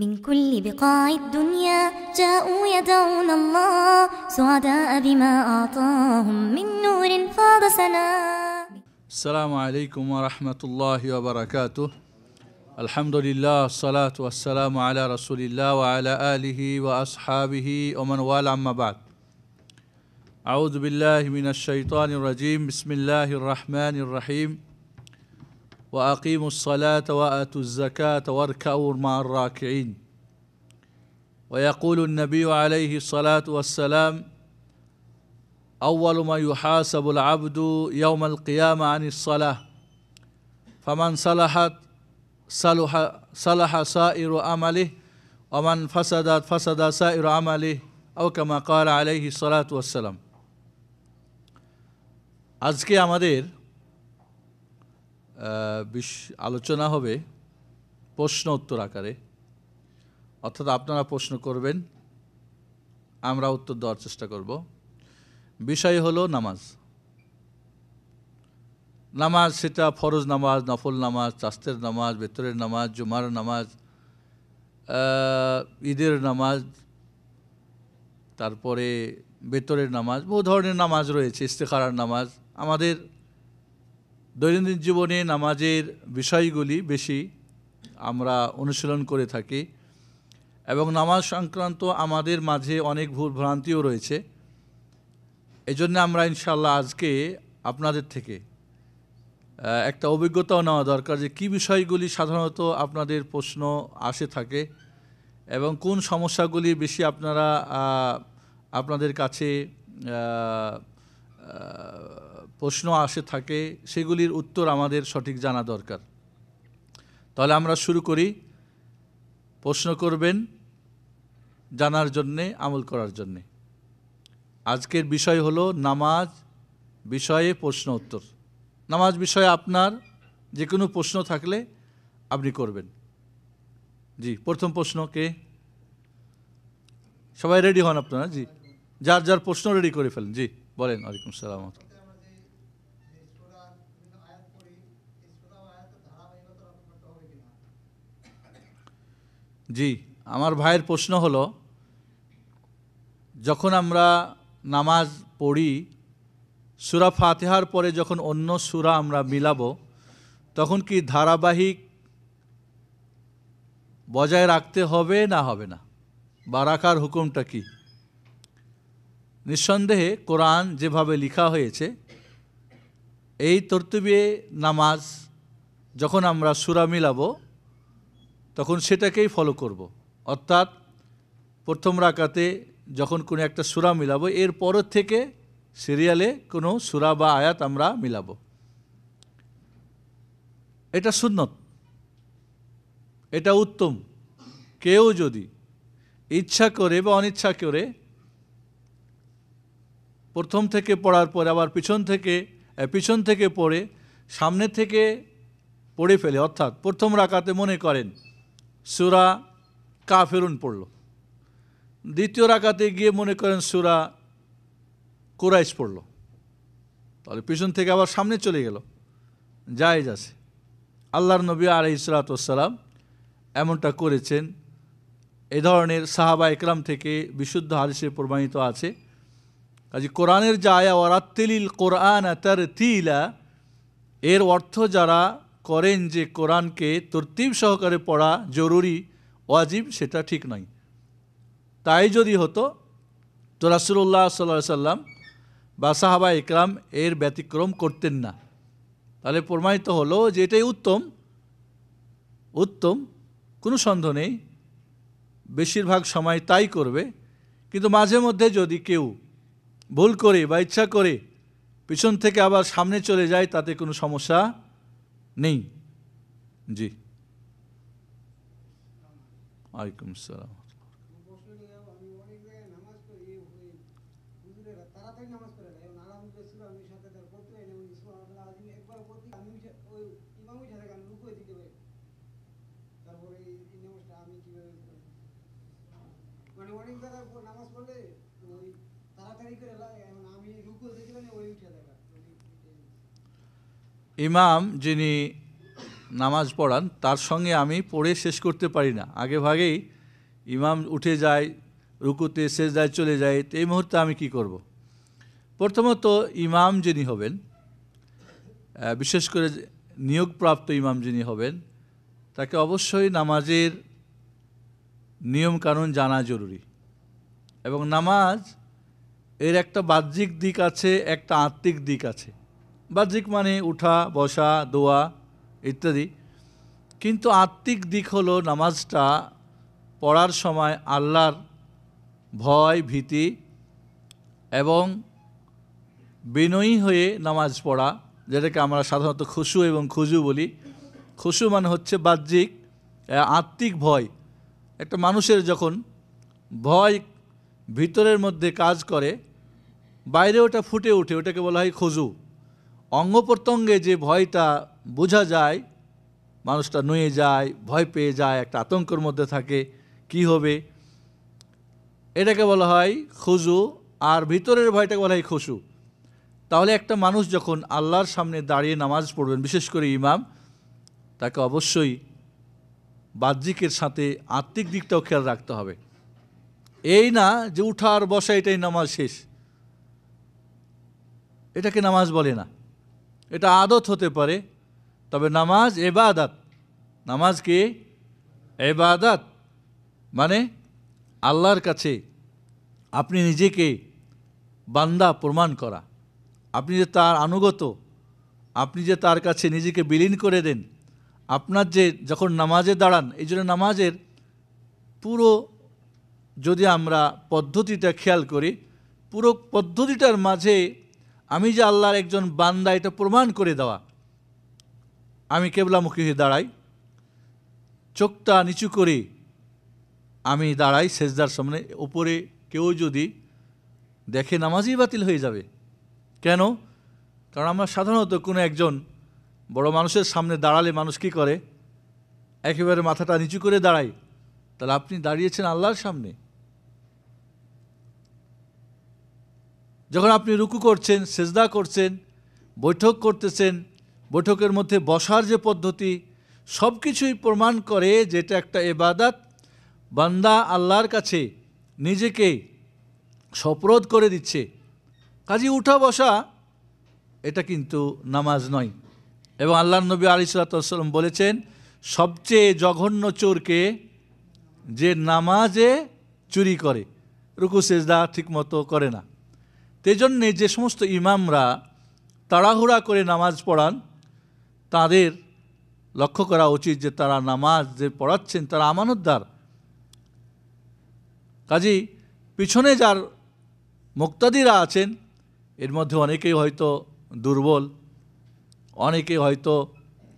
من كل بقاع الدنيا جاءوا يدعون الله سعداء بما أعطاهم من نور فاض سنا. السلام عليكم ورحمة الله وبركاته. الحمد لله الصلاة والسلام على رسول الله وعلى آله وأصحابه ومن والاه أما بعد. أعوذ بالله من الشيطان الرجيم. بسم الله الرحمن الرحيم. وأقيموا الصلاة وآتوا الزكاة واركعوا مع الراكعين. ويقول النبي عليه الصلاة والسلام: أول ما يحاسب العبد يوم القيامة عن الصلاة فمن صلحت صلح سائر عمله ومن فسدت فسد سائر عمله أو كما قال عليه الصلاة والسلام. আজকে আমাদের আলোচনা হবে প্রশ্ন উত্তর আকারে, অর্থাৎ আপনারা প্রশ্ন করবেন, আমরা উত্তর দেওয়ার চেষ্টা করব। বিষয় হলো নামাজ। নামাজ সেটা ফরজ নামাজ, নফল নামাজ, চাস্তের নামাজ, বেতরের নামাজ, জুমার নামাজ, ঈদের নামাজ, তারপরে বেতরের নামাজ, বহু ধরনের নামাজ রয়েছে, ইস্তেখারার নামাজ। আমাদের দৈনন্দিন জীবনে নামাজের বিষয়গুলি বেশি আমরা অনুশীলন করে থাকি এবং নামাজ সংক্রান্ত আমাদের মাঝে অনেক ভুল ভ্রান্তিও রয়েছে। এই জন্য আমরা ইনশাআল্লাহ আজকে আপনাদের থেকে একটা অভিজ্ঞতাও নেওয়া দরকার যে কী বিষয়গুলি সাধারণত আপনাদের প্রশ্ন আসে থাকে এবং কোন সমস্যাগুলি বেশি আপনাদের কাছে প্রশ্ন আসে থাকে, সেগুলির উত্তর আমাদের সঠিক জানা দরকার। তাহলে আমরা শুরু করি। প্রশ্ন করবেন জানার জন্যে, আমল করার জন্যে। আজকের বিষয় হলো নামাজ বিষয়ে প্রশ্ন উত্তর। নামাজ বিষয়ে আপনার যে কোনো প্রশ্ন থাকলে আপনি করবেন। জি, প্রথম প্রশ্ন কে? সবাই রেডি হন আপনারা? জি, যার যার প্রশ্ন রেডি করে ফেলেন। জি বলেন। ওয়ালাইকুম সালাম। জি, আমার ভাইয়ের প্রশ্ন হলো, যখন আমরা নামাজ পড়ি সূরা ফাতিহার পরে যখন অন্য সূরা আমরা মিলাবো তখন কি ধারাবাহিক বজায় রাখতে হবে না হবে না, বা রাখার হুকুমটা কি? নিঃসন্দেহে কোরআন যেভাবে লেখা হয়েছে এই তরতিবে নামাজ যখন আমরা সূরা মিলাবো তখন সেটাকেই ফলো করব। অর্থাৎ প্রথম রাকাতে যখন কোনো একটা সূরা মিলাবো এর পরের থেকে সিরিয়ালে কোনো সূরা বা আয়াত আমরা মিলাবো। এটা সুন্নত, এটা উত্তম। কেউ যদি ইচ্ছা করে বা অনিচ্ছা করে প্রথম থেকে পড়ার পরে আবার পিছন থেকে পড়ে সামনে থেকে পড়ে ফেলে, অর্থাৎ প্রথম রাকাতে মনে করেন সূরা কাফিরুন পড়ল, দ্বিতীয় রাকাতে গিয়ে মনে করেন সূরা কুরাইশ পড়ল, তাহলে পিছন থেকে আবার সামনে চলে গেল, জায়েজ আছে। আল্লাহর নবী আলাইহিস সালাতু ওয়াস সালাম এমনটা করেছেন। এই ধরনের সাহাবা একরাম থেকে বিশুদ্ধ হাদিসে প্রমাণিত আছে। কাজে কোরআনের যে আয়া ওয়ারাত্তিলিল কোরআন তারতিলা, এর অর্থ যারা করেন যে কোরআনকে তরতিব সহকারে পড়া জরুরি, ওয়াজিব, সেটা ঠিক নয়। তাই যদি হতো তো রাসূলুল্লাহ সাল্লাল্লাহু আলাইহি সাল্লাম বা সাহাবা একরাম এর ব্যতিক্রম করতেন না। তাহলে প্রমাণিত হলো যে এটাই উত্তম, কোনো সন্দেহ নেই, বেশিরভাগ সময় তাই করবে। কিন্তু মাঝে মধ্যে যদি কেউ ভুল করে বা ইচ্ছা করে পিছন থেকে আবার সামনে চলে যায় তাতে কোনো সমস্যা নেই। জি, ওয়ালাইকুম আসসালাম। ইমাম যিনি নামাজ পড়ান তার সঙ্গে আমি পড়ে শেষ করতে পারি না, আগে ভাগেই ইমাম উঠে যায়, রুকুতে সেজদায় চলে যায়, তো এই মুহূর্তে আমি কি করব? প্রথমত ইমাম যিনি হবেন, বিশেষ করে নিয়োগপ্রাপ্ত ইমাম যিনি হবেন, তাকে অবশ্যই নামাজের নিয়মকানুন জানা জরুরি। এবং নামাজ এর একটা বাহ্যিক দিক আছে, একটা আত্মিক দিক আছে। বাহ্যিক মানে উঠা বসা দোয়া ইত্যাদি, কিন্তু আত্মিক দিক হলো নামাজটা পড়ার সময় আল্লাহর ভয় ভীতি এবং বিনয়ী হয়ে নামাজ পড়া, যেটাকে আমরা সাধারণত খুশু এবং খুজু বলি। খুশু মানে হচ্ছে বাহ্যিক, আত্মিক ভয়। একটা মানুষের যখন ভয় ভিতরের মধ্যে কাজ করে, বাইরে ওটা ফুটে ওঠে, ওটাকে বলা হয় খুজু। অঙ্গ প্রত্যঙ্গে যে ভয়টা বোঝা যায়, মানুষটা নুয়ে যায়, ভয় পেয়ে যায়, একটা আতঙ্কের মধ্যে থাকে, কি হবে, এটাকে বলা হয় খুজু। আর ভিতরের ভয়টাকে বলা হয় খুশু। তাহলে একটা মানুষ যখন আল্লাহর সামনে দাঁড়িয়ে নামাজ পড়বেন, বিশেষ করে ইমাম, তাকে অবশ্যই বাহ্যিকের সাথে আত্মিক দিকটাও খেয়াল রাখতে হবে। এই না যে উঠা আর বসা এটাই নামাজ শেষ, এটাকে নামাজ বলে না। এটা আদত হতে পারে, তবে নামাজ ইবাদত। নামাজ কি? ইবাদত। মানে আল্লাহর কাছে আপনি নিজেকে বান্দা প্রমাণ করা, আপনি যে তার আনুগত, আপনি যে তার কাছে নিজেকে বিলীন করে দেন। আপনার যে যখন নামাজে দাঁড়ান, এই জন্য নামাজের পুরো যদি আমরা পদ্ধতিটা খেয়াল করি, পুরো পদ্ধতিটার মাঝে আমি যে আল্লাহর একজন বান্দা এটা প্রমাণ করে দেওয়া। আমি কেবলামুখী হয়ে দাঁড়াই, চোখটা নিচু করে আমি দাঁড়াই সেজদার সামনে, উপরে কেউ যদি দেখে নামাজই বাতিল হয়ে যাবে। কেন? কারণ আমরা সাধারণত কোনো একজন বড় মানুষের সামনে দাঁড়ালে মানুষ কী করে? একেবারে মাথাটা নিচু করে দাঁড়ায়। তাহলে আপনি দাঁড়িয়েছেন আল্লাহর সামনে। যখন আপনি রুকু করছেন, সেজদা করছেন, বৈঠক করতেছেন, বৈঠকের মধ্যে বসার যে পদ্ধতি, সব কিছুই প্রমাণ করে যেটা একটা ইবাদত। বান্দা আল্লাহর কাছে নিজেকে সপ্রদ করে দিচ্ছে। কাজে উঠা বসা এটা কিন্তু নামাজ নয়। এবং আল্লাহর নবী আলাইহিস সালাম বলেছেন, সবচেয়ে জঘন্য চোরকে যে নামাজে চুরি করে, রুকু সেজদা ঠিকমতো করে না। তেজন্যে যে সমস্ত ইমামরা তাড়াহুড়া করে নামাজ পড়ান, তাদের লক্ষ্য করা উচিত যে তারা নামাজ যে পড়াচ্ছেন তারা আমানতদার। কাজেই পিছনে যার মুক্তাদিরা আছেন, এর মধ্যে অনেকেই হয়তো দুর্বল, অনেকে হয়তো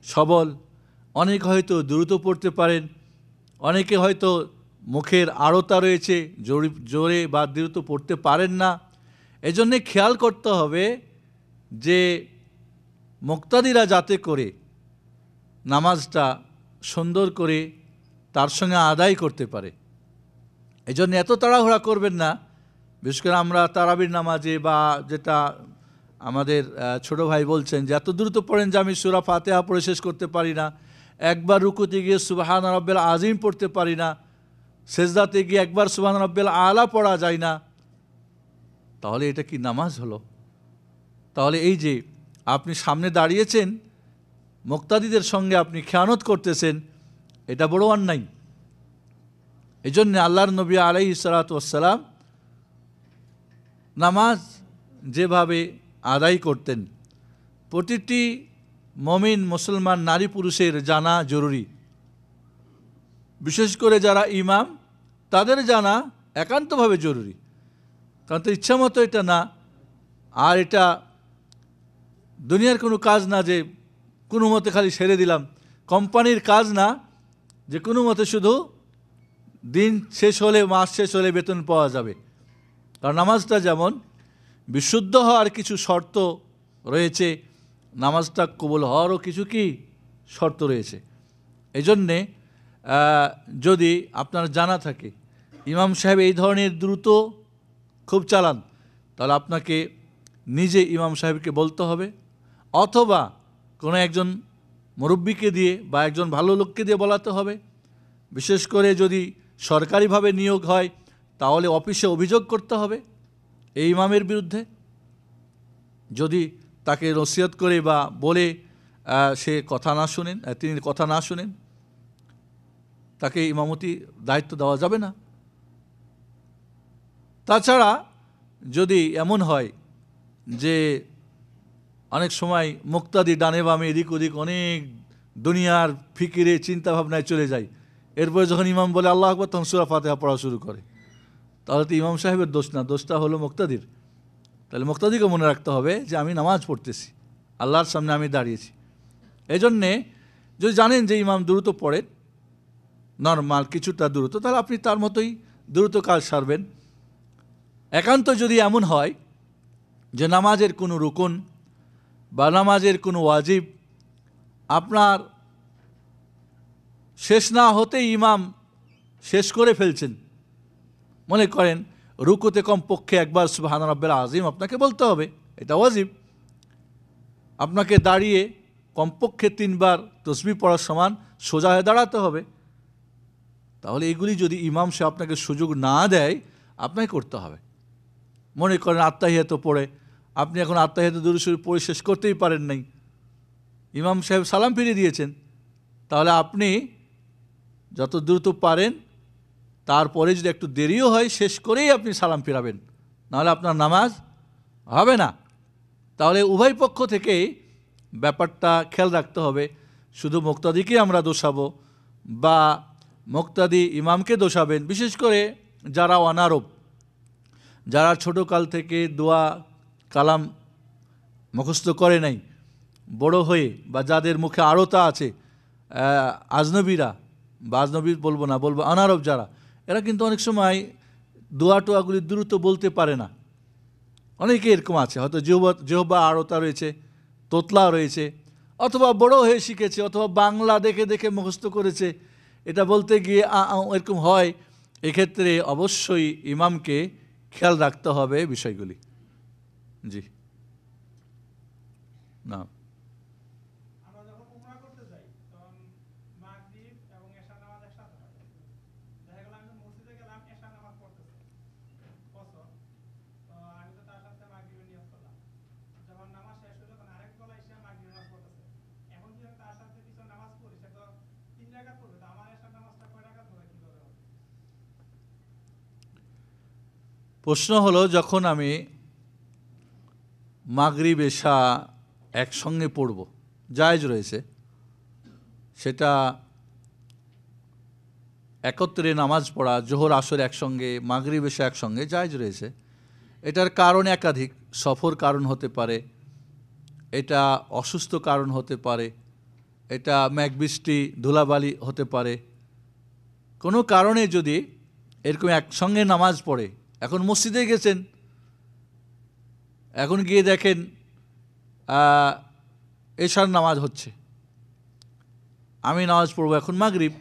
সবল, অনেকে হয়তো দ্রুত পড়তে পারেন, অনেকে হয়তো মুখের আড়তা রয়েছে, জোরে বা দ্রুত পড়তে পারেন না। এজন্যে খেয়াল করতে হবে যে মুক্তাদিরা যাতে করে নামাজটা সুন্দর করে তার সঙ্গে আদায় করতে পারে। এজন্য এত তাড়াহুড়া করবেন না। বিশেষ করে আমরা তারাবির নামাজে বা যেটা আমাদের ছোট ভাই বলছেন যে এত দ্রুত পড়েন যে আমি সূরা ফাতিহা পড়ে শেষ করতে পারি না, একবার রুকুতে গিয়ে সুবহান রাব্বিল আযীম পড়তে পারি না, সেজদাতে গিয়ে একবার সুবহান রাব্বিল আলা পড়া যায় না। তাহলে এটা কি নামাজ হলো? তাহলে এই যে আপনি সামনে দাঁড়িয়েছেন, মুক্তাদিদের সঙ্গে আপনি খেয়ানত করতেছেন, এটা বড় অন্যায়। এই জন্যে আল্লাহর নবী আলাইহিস সালাতু ওয়াস সালাম নামাজ যেভাবে আদায় করতেন, প্রতিটি মুমিন মুসলমান নারী পুরুষের জানা জরুরি। বিশেষ করে যারা ইমাম, তাদের জানা একান্তভাবে জরুরি। কারণ তো ইচ্ছা মতো এটা না, আর এটা দুনিয়ার কোনো কাজ না যে কোনো মতে খালি সেরে দিলাম, কোম্পানির কাজ না যে কোনো মতে শুধু দিন শেষ হলে, মাস শেষ হলে বেতন পাওয়া যাবে। কারণ নামাজটা যেমন বিশুদ্ধ হওয়ার কিছু শর্ত রয়েছে, নামাজটা কবুল হওয়ারও কিছু কি শর্ত রয়েছে। এই জন্যে যদি আপনার জানা থাকে ইমাম সাহেব এই ধরনের দ্রুত খুব চালান, তাহলে আপনাকে নিজে ইমাম সাহেবকে বলতে হবে, অথবা কোনো একজন মুরব্বিকে দিয়ে বা একজন ভালো লোককে দিয়ে বলাতে হবে। বিশেষ করে যদি সরকারিভাবে নিয়োগ হয় তাহলে অফিসে অভিযোগ করতে হবে এই ইমামের বিরুদ্ধে। যদি তাকে নসিহত করে বা বলে সে কথা না শুনেন, তিনি কথা না শুনেন, তাকে ইমামতি দায়িত্ব দেওয়া যাবে না। তাছাড়া যদি এমন হয় যে অনেক সময় মুক্তাদি ডানে বামে এদিক ওদিক অনেক দুনিয়ার ফিকিরে চিন্তাভাবনায় চলে যায়, এরপরে যখন ইমাম বলে আল্লাহু আকবার তখন সূরা ফাতিহা পড়া শুরু করে, তাহলে তো ইমাম সাহেবের দোষ না, দোষটা হলো মুক্তাদির। তাহলে মুক্তাদিকে মনে রাখতে হবে যে আমি নামাজ পড়তেছি, আল্লাহর সামনে আমি দাঁড়িয়েছি। এই জন্যে যদি জানেন যে ইমাম দ্রুত পড়েন, নর্মাল কিছুটা দ্রুত, তাহলে আপনি তার মতোই দ্রুত কাজ সারবেন। একান্ত যদি এমন হয় যে নামাজের কোনো রুকুন বা নামাজের কোনো ওয়াজিব আপনার শেষ না হতেই ইমাম শেষ করে ফেলছেন, মনে করেন রুকুতে কমপক্ষে একবার সুবহান রাব্বিল আযীম আপনাকে বলতে হবে, এটা ওয়াজিব। আপনাকে দাঁড়িয়ে কমপক্ষে 3 বার তাসবিহ পড়ার সমান সোজা হয়ে দাঁড়াতে হবে। তাহলে এগুলি যদি ইমাম সাহেব আপনাকে সুযোগ না দেয় আপনাকে করতে হবে। মনে করেন আত্তাহিয়াত পড়ে আপনি এখন আত্তাহিয়াত দুরূদ শরীফ পড়ে শেষ করতেই পারেন নাই, ইমাম সাহেব সালাম ফিরিয়ে দিয়েছেন, তাহলে আপনি যত দ্রুত পারেন তারপরে যদি একটু দেরিও হয় শেষ করেই আপনি সালাম ফিরাবেন, নাহলে আপনার নামাজ হবে না। তাহলে উভয় পক্ষ থেকেই ব্যাপারটা খেয়াল রাখতে হবে। শুধু মুক্তাদিকে আমরা দোষাবো বা মুক্তাদি ইমামকে দোষাবেন, বিশেষ করে যারা অনারব, যারা ছোটোকাল থেকে দোয়া কালাম মুখস্থ করে নাই, বড় হয়ে বা যাদের মুখে আড়তা আছে, আজনবীরা বা আজনবী বলবো না, বলবো অনারব যারা, এরা কিন্তু অনেক সময় দোয়া টোয়াগুলি দ্রুত বলতে পারে না। অনেকে এরকম আছে, হয়তো জিহ্বা আড়তা রয়েছে, তোতলা রয়েছে, অথবা বড় হয়ে শিখেছে, অথবা বাংলা দেখে দেখে মুখস্থ করেছে, এটা বলতে গিয়ে এরকম হয়। এক্ষেত্রে অবশ্যই ইমামকে খেয়াল রাখতে হবে বিষয়গুলি। জি না, প্রশ্ন হলো যখন আমি মাগরিব এশা একসঙ্গে পড়ব, জায়েজ রয়েছে, সেটা একত্রে নামাজ পড়া, জোহর আসর একসঙ্গে, মাগরিব এশা একসঙ্গে জায়েজ রয়েছে। এটার কারণ একাধিক, সফর কারণ হতে পারে, এটা অসুস্থ কারণ হতে পারে, এটা মেঘবৃষ্টি ধুলাবালি হতে পারে। কোনো কারণে যদি এরকম একসঙ্গে নামাজ পড়ে, এখন মসজিদে গেছেন, এখন গিয়ে দেখেন এশার নামাজ হচ্ছে, আমি নামাজ পড়বো এখন মাগরিব,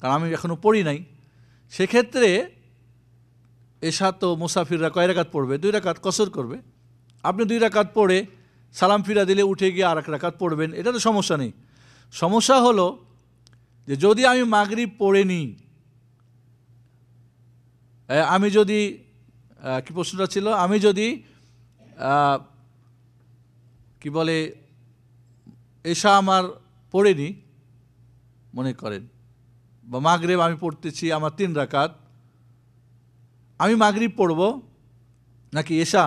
কারণ আমি এখনও পড়ি নাই, সেক্ষেত্রে এশা তো মুসাফিররা কয় রাকাত পড়বে? 2 রাকাত কসর করবে। আপনি 2 রাকাত পড়ে সালাম ফিরা দিলে উঠে গিয়ে আর 1 রাকাত পড়বেন, এটা তো সমস্যা নেই। সমস্যা হলো যে যদি আমি মাগরিব পড়ে নিই, আমি যদি কি প্রশ্নটা ছিল, আমি যদি কি বলে এশা আমার পড়ে নিই, মনে করেন, বা মাগরিব আমি পড়তেছি আমার 3 রাকাত, আমি মাগরিব পড়ব নাকি এশা?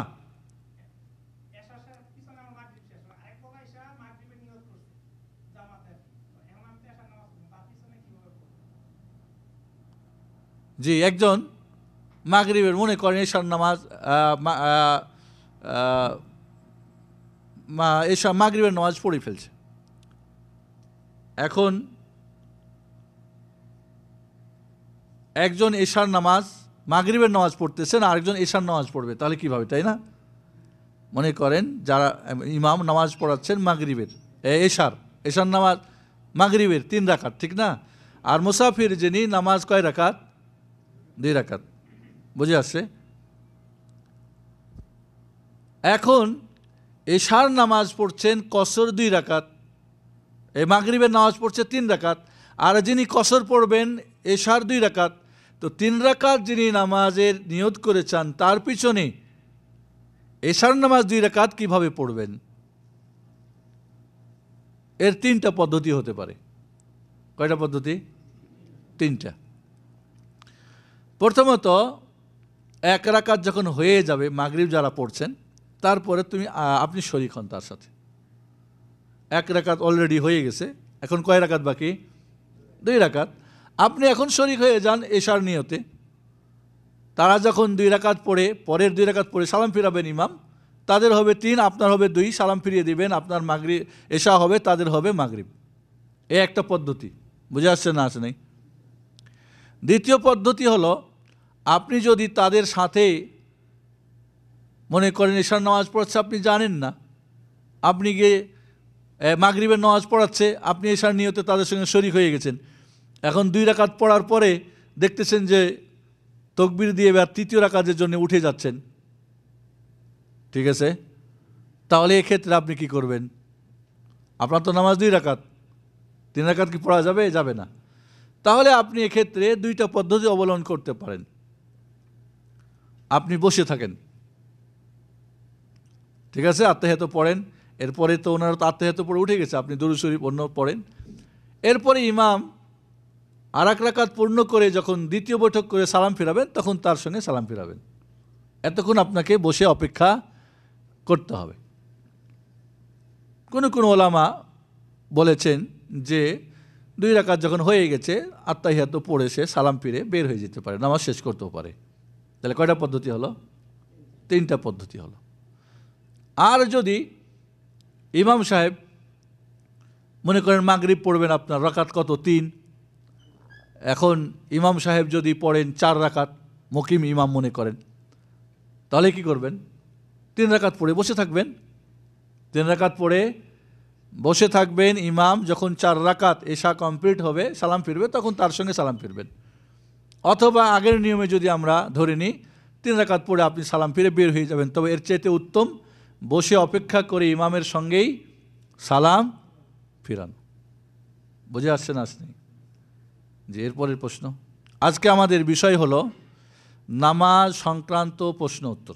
জি, একজন মাগরিবের মনে করেন এশার নামাজ, এশা মাগরিবের নামাজ পড়ে ফেলছে, এখন একজন এশার নামাজ মাগরিবের নামাজ পড়তেছেন, আরেকজন এশার নামাজ পড়বে, তাহলে কীভাবে, তাই না? মনে করেন যারা ইমাম নামাজ পড়াচ্ছেন মাগরিবের, এশার নামাজ মাগরিবের 3 রাকাত, ঠিক না? আর মুসাফির যিনি, নামাজ কয় রাকাত? 2 রাকাত। বুঝে আসছে? এখন এশার নামাজ পড়ছেন কসর 2 রাকাত, এই মাগরিবের নামাজ পড়ছে 3 রাকাত, আর যিনি কসর পড়বেন এশার 2 রাকাত, তো 3 রাকাত যিনি নামাজের নিয়ত করে চান তার পিছনে এশার নামাজ 2 রাকাত কীভাবে পড়বেন? এর 3টা পদ্ধতি হতে পারে। কয়টা পদ্ধতি? 3টা। প্রথমত, 1 রাকাত যখন হয়ে যাবে মাগরিব যারা পড়ছেন, তারপরে আপনি শরীক হন তার সাথে। 1 রাকাত অলরেডি হয়ে গেছে, এখন কয় রাকাত বাকি? 2 রাকাত। আপনি এখন শরীক হয়ে যান এশার নিয়তে। তারা যখন 2 রাকাত পড়ে, পরের 2 রাকাত পড়ে সালাম ফিরাবেন ইমাম, তাদের হবে 3, আপনার হবে 2, সালাম ফিরিয়ে দিবেন, আপনার মাগরিব এশা হবে, তাদের হবে মাগরিব। এই একটা পদ্ধতি, বুঝে আসছে না আসে নাই? দ্বিতীয় পদ্ধতি হলো, আপনি যদি তাদের সাথে মনে করেন এশার নামাজ পড়াচ্ছে আপনি জানেন না, আপনি গিয়ে মাগরিবের নামাজ পড়াচ্ছে, আপনি এশার নিয়তে তাদের সঙ্গে শরীক হয়ে গেছেন। এখন 2 রাকাত পড়ার পরে দেখতেছেন যে তকবির দিয়ে এবার 3য় রাকাতের জন্য উঠে যাচ্ছেন, ঠিক আছে? তাহলে এক্ষেত্রে আপনি কি করবেন? আপনার তো নামাজ 2 রাকাত, 3 রাকাত কি পড়া যাবে? যাবে না। তাহলে আপনি এক্ষেত্রে 2টা পদ্ধতি অবলম্বন করতে পারেন। আপনি বসে থাকেন, ঠিক আছে, আত্তাহিয়াত পড়েন, এরপরে তো ওনারা তো আত্তাহিয়াত পড়ে উঠে গেছে, আপনি দুরূদ শরীফ অন্য পড়েন। এরপরে ইমাম আর 1 রাকাত পূর্ণ করে যখন 2য় বৈঠক করে সালাম ফিরাবেন, তখন তার সঙ্গে সালাম ফিরাবেন। এতক্ষণ আপনাকে বসে অপেক্ষা করতে হবে। কোনো কোনো ওলামা বলেছেন যে 2 রাকাত যখন হয়ে গেছে আত্তাহিয়াত পড়ে সে সালাম ফিরে বের হয়ে যেতে পারে, নামাজ শেষ করতেও পারে। তাহলে কয়টা পদ্ধতি হলো? 3টা পদ্ধতি হলো। আর যদি ইমাম সাহেব মনে করেন মাগরিব পড়বেন, আপনার রাকাত কত? 3। এখন ইমাম সাহেব যদি পড়েন 4 রাকাত, মুকিম ইমাম মনে করেন, তাহলে কি করবেন? 3 রাকাত পড়ে বসে থাকবেন। 3 রাকাত পড়ে বসে থাকবেন। ইমাম যখন 4 রাকাত এশা কমপ্লিট হবে সালাম ফিরবে, তখন তার সঙ্গে সালাম ফিরবেন। অথবা আগের নিয়মে যদি আমরা ধরে নিই 3 রাকাত পড়ে আপনি সালাম ফিরে বের হয়ে যাবেন, তবে এর চাইতে উত্তম বসে অপেক্ষা করে ইমামের সঙ্গেই সালাম ফিরান। বুঝে আসছে না আসেনি? যে এরপরের প্রশ্ন, আজকে আমাদের বিষয় হলো নামাজ সংক্রান্ত প্রশ্ন উত্তর।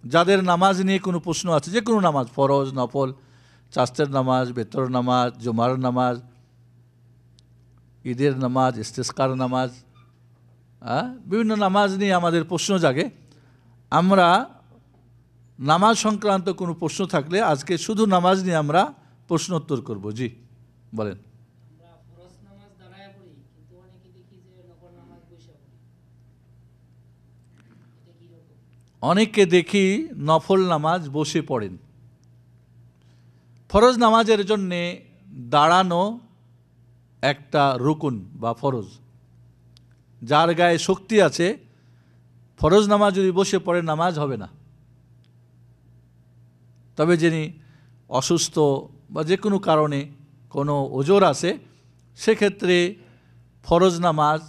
যাদের নামাজ নিয়ে কোনো প্রশ্ন আছে, যে কোনো নামাজ, ফরজ, নফল, চাস্তের নামাজ, বেতর নামাজ, জুমার নামাজ, ঈদের নামাজ, ইস্তেসকার নামাজ, বিভিন্ন নামাজ নিয়ে আমাদের প্রশ্ন জাগে। আমরা নামাজ সংক্রান্ত কোনো প্রশ্ন থাকলে আজকে শুধু নামাজ নিয়ে আমরা প্রশ্ন উত্তর করব। জি বলেন। অনেককে দেখি নফল নামাজ বসে পড়েন। ফরজ নামাজের জন্যে দাঁড়ানো একটা রুকুন বা ফরজ। যার গায়ে শক্তি আছে ফরজ নামাজ যদি বসে পড়ে নামাজ হবে না। তবে যিনি অসুস্থ বা যে কোনো কারণে কোনো ওজর আছে, সেক্ষেত্রে ফরজ নামাজ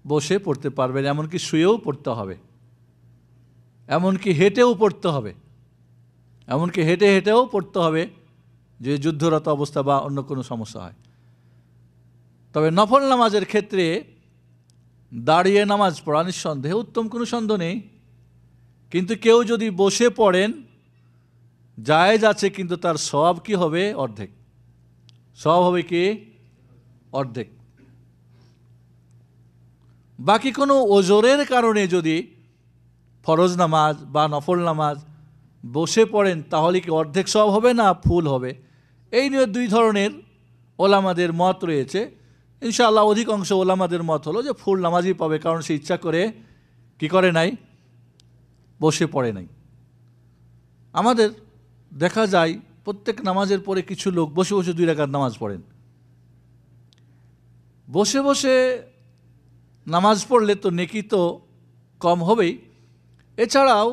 বসে পড়তে পারবেন, এমনকি শুয়েও পড়তে হবে, এমনকি হেঁটেও পড়তে হবে, এমনকি হেঁটে হেঁটেও পড়তে হবে যে যুদ্ধরত অবস্থা বা অন্য কোনো সমস্যা হয়। তবে নফল নামাজের ক্ষেত্রে দাঁড়িয়ে নামাজ পড়া নিঃসন্দেহে উত্তম, কোনো সন্দেহ নেই। কিন্তু কেউ যদি বসে পড়েন জায়েজ আছে, কিন্তু তার সওয়াব কি হবে? অর্ধেক। সওয়াব হবে কি? অর্ধেক। বাকি কোনো ওজরের কারণে যদি ফরজ নামাজ বা নফল নামাজ বসে পড়েন, তাহলে কি অর্ধেক সওয়াব হবে না ফুল হবে? এই নিয়ে 2 ধরনের ওলামাদের মত রয়েছে। ইনশাআল্লাহ অধিকাংশ ওলামাদের মত হলো যে ফুল নামাজই পাবে, কারণ সে ইচ্ছা করে কি করে নাই, বসে পড়ে নাই। আমাদের দেখা যায় প্রত্যেক নামাজের পরে কিছু লোক বসে বসে 2 রাকাত নামাজ পড়েন। বসে বসে নামাজ পড়লে তো নেকি তো কম হবেই, এছাড়াও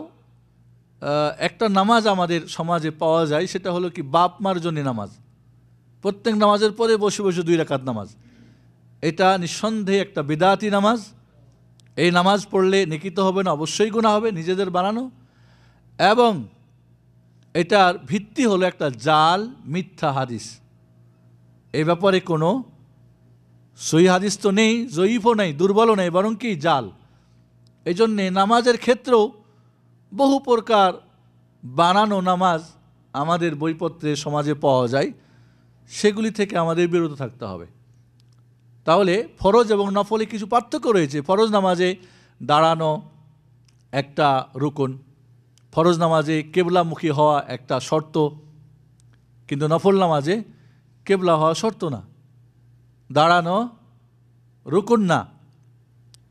একটা নামাজ আমাদের সমাজে পাওয়া যায়, সেটা হলো কি বাপ মার জন্য নামাজ। প্রত্যেক নামাজের পরে বসে বসে 2 রাকাত নামাজ, এটা নিঃসন্দেহে একটা বিদআতি নামাজ। এই নামাজ পড়লে নেকি তো হবে না, অবশ্যই গুনাহ হবে, নিজেদের বানানো। এবং এটার ভিত্তি হলো একটা জাল মিথ্যা হাদিস। এই ব্যাপারে কোনো সহিহ হাদিস তো নেই, জয়ীফও নেই, দুর্বলও নেই, বরং কি জাল। এই জন্যে নামাজের ক্ষেত্রেও বহু প্রকার বানানো নামাজ আমাদের বইপত্রে সমাজে পাওয়া যায়, সেগুলি থেকে আমাদের বিরত থাকতে হবে। তাহলে ফরজ এবং নফলে কিছু পার্থক্য রয়েছে। ফরজ নামাজে দাঁড়ানো একটা রুকন, ফরজ নামাজে কেবলামুখী হওয়া একটা শর্ত, কিন্তু নফল নামাজে কেবলা হওয়া শর্ত না, দাঁড়ানো রুকন না।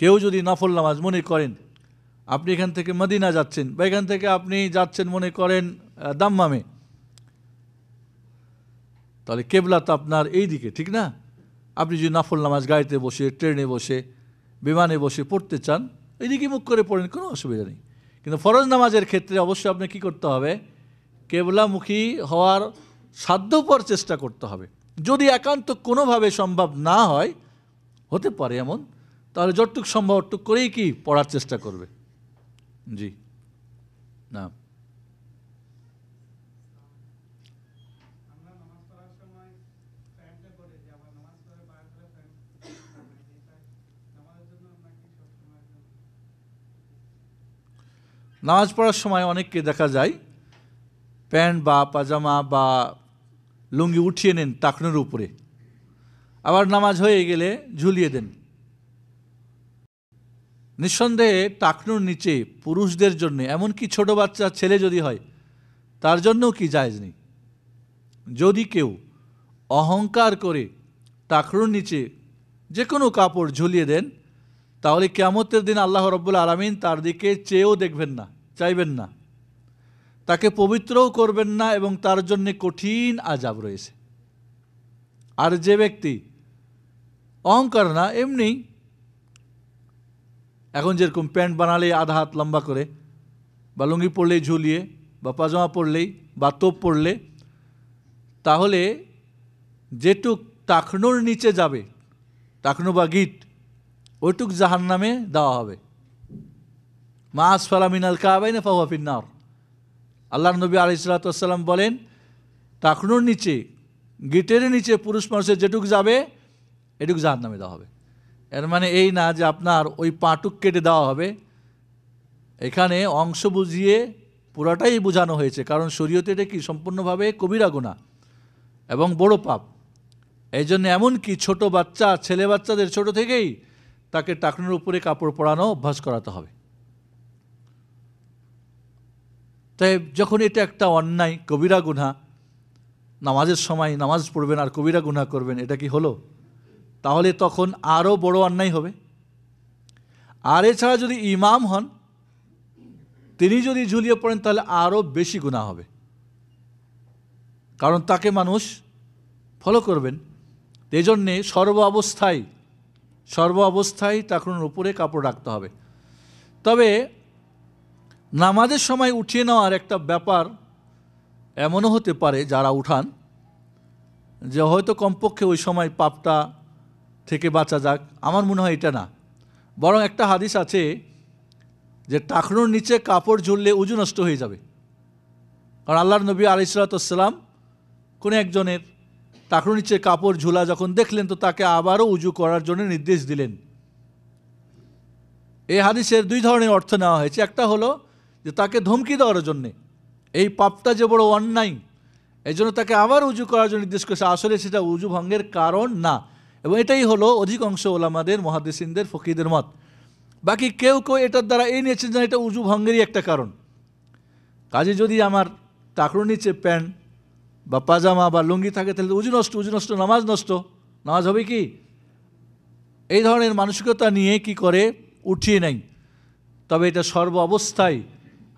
কেউ যদি নফল নামাজ মনে করেন, আপনি এখান থেকে মদিনা যাচ্ছেন বা এখান থেকে আপনি যাচ্ছেন মনে করেন দাম্মামে, তাহলে কেবলা তো আপনার এই দিকে, ঠিক না? আপনি যদি নফল নামাজ গাড়িতে বসে, ট্রেনে বসে, বিমানে বসে পড়তে চান, এইদিকে মুখ করে পড়েন, কোনো অসুবিধা নেই। কিন্তু ফরজ নামাজের ক্ষেত্রে অবশ্যই আপনাকে কী করতে হবে? কেবলামুখী হওয়ার সাধ্যপর চেষ্টা করতে হবে। যদি একান্ত কোনোভাবে সম্ভব না হয়, হতে পারে এমন, তাহলে যতটুক সম্ভব অতটুক করেই কি পড়ার চেষ্টা করবে। জি না, নামাজ পড়ার সময় অনেককে দেখা যায় প্যান্ট বা পাজামা বা লুঙ্গি উঠিয়ে নেন টাকনুর উপরে, আবার নামাজ হয়ে গেলে ঝুলিয়ে দেন। নিঃসন্দেহে টাকনুর নিচে পুরুষদের জন্য, এমনকি ছোট বাচ্চা ছেলে যদি হয় তার জন্যও কি জায়েজ নেই। যদি কেউ অহংকার করে টাকনুর নিচে যে কোনো কাপড় ঝুলিয়ে দেন, তাহলে কিয়ামতের দিন আল্লাহ রাব্বুল আলামিন তার দিকে চেয়েও দেখবেন না, চাইবেন না, তাকে পবিত্রও করবেন না, এবং তার জন্য কঠিন আযাব রয়েছে। আর যে ব্যক্তি অহংকার না, এমনি এখন যেরকম প্যান্ট বানালে আধা হাত লম্বা করে, বা লুঙ্গি পরলেই ঝুলিয়ে, বা পাজামা পরলেই বা তোপ পরলে, তাহলে যেটুক টাকনুর নিচে যাবে, টাকনু বা গিট, ওইটুক জাহান্নামে দেওয়া হবে। মা আসফালা মিনাল কাবাইন ফাহুয়া ফিন্নার। আল্লাহর নবী আলাইহিস সালাতু ওয়াস সালাম বলেন, টাকনুর নিচে, গিটের নিচে পুরুষ মানুষের যেটুক যাবে এটুক জাহান্নামে দেওয়া হবে। এর মানে এই না যে আপনার ওই পাটুক কেটে দেওয়া হবে, এখানে অংশ বুঝিয়ে পুরাটাই বোঝানো হয়েছে, কারণ শরীয়তে এটা কি সম্পূর্ণভাবে কবিরা গুনাহ এবং বড় পাপ। এই জন্য এমনকি ছোট বাচ্চা, ছেলে বাচ্চাদের ছোট থেকেই তাকে টাকনুর উপরে কাপড় পরানো অভ্যাস করাতে হবে। তাই যখন এটা একটা অন্যায় কবিরা গুনাহ, নামাজের সময় নামাজ পড়বেন আর কবিরা গুনাহ করবেন, এটা কি হলো? তাহলে তখন আরও বড় অন্যায় হবে। আর এছাড়া যদি ইমাম হন, তিনি যদি ঝুলিয়ে পড়েন, তাহলে আরও বেশি গুনাহ হবে, কারণ তাকে মানুষ ফলো করবেন। এই জন্যে সর্ব অবস্থায় টাকনুর উপরে কাপড় রাখতে হবে। তবে নামাজের সময় উঠিয়ে নেওয়ার একটা ব্যাপার এমনও হতে পারে, যারা উঠান, যে হয়তো কমপক্ষে ওই সময় পাপটা থেকে বাঁচা যাক। আমার মনে হয় এটা না, বরং একটা হাদিস আছে যে টাকনুর নিচে কাপড় ঝুললে উজু নষ্ট হয়ে যাবে। কারণ আল্লাহর নবী আলাইহিস সালাতু ওয়াস সালাম কোনো একজনের টাকনুর নিচে কাপড় ঝুলা যখন দেখলেন, তো তাকে আবারও উজু করার জন্য নির্দেশ দিলেন। এই হাদিসের দুই ধরনের অর্থ নেওয়া হয়েছে। একটা হলো যে তাকে ধমকি দেওয়ার জন্যে, এই পাপটা যে বড় অন্যায়, এই জন্য তাকে আবার উজু করার জন্য নির্দেশ করেছে। আসলে সেটা উজু ভঙ্গের কারণ না, এবং এটাই হলো অধিকাংশ ওলামাদের, মুহাদ্দিসিনদের, ফকিহদের মত। বাকি কেউ কেউ এটার দ্বারা এই নিয়েছেন যে এটা উজু ভঙ্গেরই একটা কারণ। কাজে যদি আমার টাকনুর নিচে প্যান্ট বা পাজামা বা লুঙ্গি থাকে, তাহলে উজু নষ্ট, নামাজ নষ্ট। নামাজ হবে কি? এই ধরনের মানসিকতা নিয়ে কি করে উঠিয়ে নেয়। তবে এটা সর্ব অবস্থায়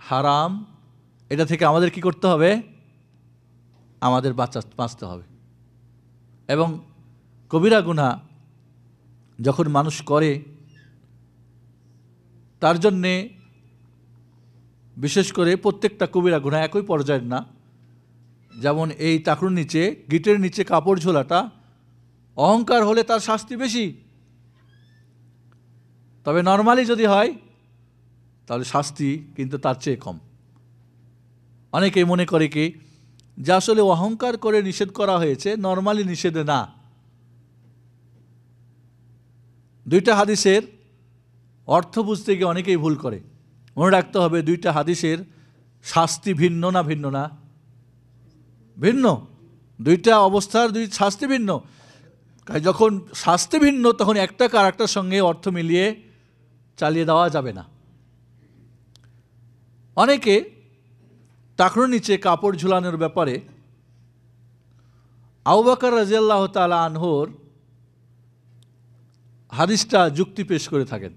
হারাম। এটা থেকে আমাদের কি করতে হবে? আমাদের বাঁচতে হবে। এবং কবিরা গুনাহ যখন মানুষ করে, তার জন্যে বিশেষ করে প্রত্যেকটা কবিরা গুনাহ একই পর্যায়ের না। যেমন এই টাকনুর নিচে, গিটের নিচে কাপড় ঝোলাটা অহংকার হলে তার শাস্তি বেশি, তবে নর্মালি যদি হয় তাহলে শাস্তি কিন্তু তার চেয়ে কম। অনেকেই মনে করে কি যে আসলে অহংকার করে নিষেধ করা হয়েছে, নর্মালি নিষেধ না। দুইটা হাদিসের অর্থ বুঝতে গিয়ে অনেকেই ভুল করে। মনে রাখতে হবে দুইটা হাদিসের শাস্তি ভিন্ন না ভিন্ন না? ভিন্ন। দুইটা অবস্থার দুই শাস্তি ভিন্ন। যখন শাস্তি ভিন্ন তখন একটা আরেকটার সঙ্গে অর্থ মিলিয়ে চালিয়ে দেওয়া যাবে না। অনেকে টাকনোর নিচে কাপড় ঝুলানোর ব্যাপারে আবু বকর রাদিয়াল্লাহু তাআলা আনহুর হাদিসটা যুক্তি পেশ করে থাকেন।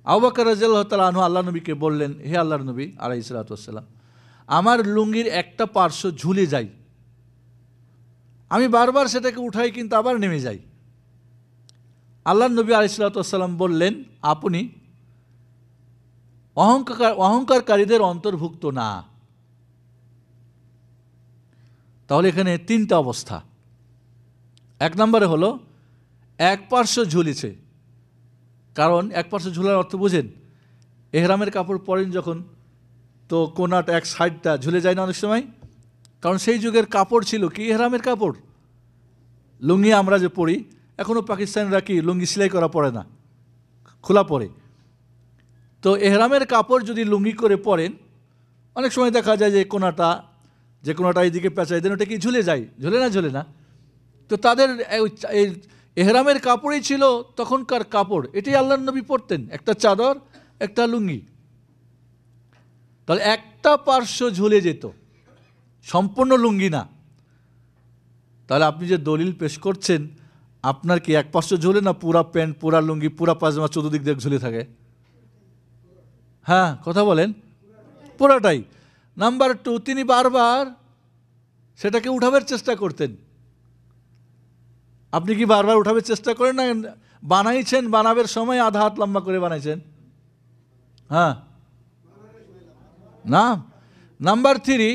আবু বকর রাদিয়াল্লাহু তাআলা আনহু আল্লাহ নবীকে বললেন, হে আল্লাহর নবী আলাইহিস সালাতু ওয়াস সালাম, আমার লুঙ্গির একটা পার্শ্ব ঝুলে যায়, আমি বারবার সেটাকে উঠাই কিন্তু আবার নেমে যাই। আল্লাহর নবী আলাইহিস সালাতু ওয়াস সালাম বললেন, আপনি অহংকারকারীদের অন্তর্ভুক্ত না। তাহলে এখানে তিনটা অবস্থা। এক নম্বরে হলো এক পার্শ্ব ঝুলেছে, কারণ এক পার্শ্ব ঝুলার অর্থ বুঝেন, এহরামের কাপড় পরেন যখন তো কোনাটা এক সাইডটা ঝুলে যায় না অনেক সময়, কারণ সেই যুগের কাপড় ছিল কি এহরামের কাপড়। লুঙ্গি আমরা যে পরি, এখনও পাকিস্তানিরা কি লুঙ্গি সেলাই করা পড়ে না, খোলা পরে। তো এহরামের কাপড় যদি লুঙ্গি করে পরেন, অনেক সময় দেখা যায় যে কোনাটা এইদিকে পেঁচাই দেন, ওটা কি ঝুলে যায়, ঝুলে না। তো তাদের এই এহরামের কাপড়ই ছিল তখনকার কাপড়, এটাই আল্লাহর নবী পরতেন, একটা চাদর একটা লুঙ্গি। তাহলে একটা পার্শ্ব ঝুলে যেত, সম্পূর্ণ লুঙ্গি না। তাহলে আপনি যে দলিল পেশ করছেন, আপনার কি এক পার্শ্ব ঝুলে না পুরা প্যান্ট, পুরা লুঙ্গি, পুরা পায়জামা চতুর্দিক দিয়ে ঝুলে থাকে? হ্যাঁ, কথা বলেন, পুরাটাই। নাম্বার 2, তিনি বারবার সেটাকে উঠাবার চেষ্টা করতেন। আপনি কি বারবার উঠাবার চেষ্টা করেন না? বানাইছেন, বানাবের সময় আধা হাত লম্বা করে বানাইছেন? হ্যাঁ না। নাম্বার 3,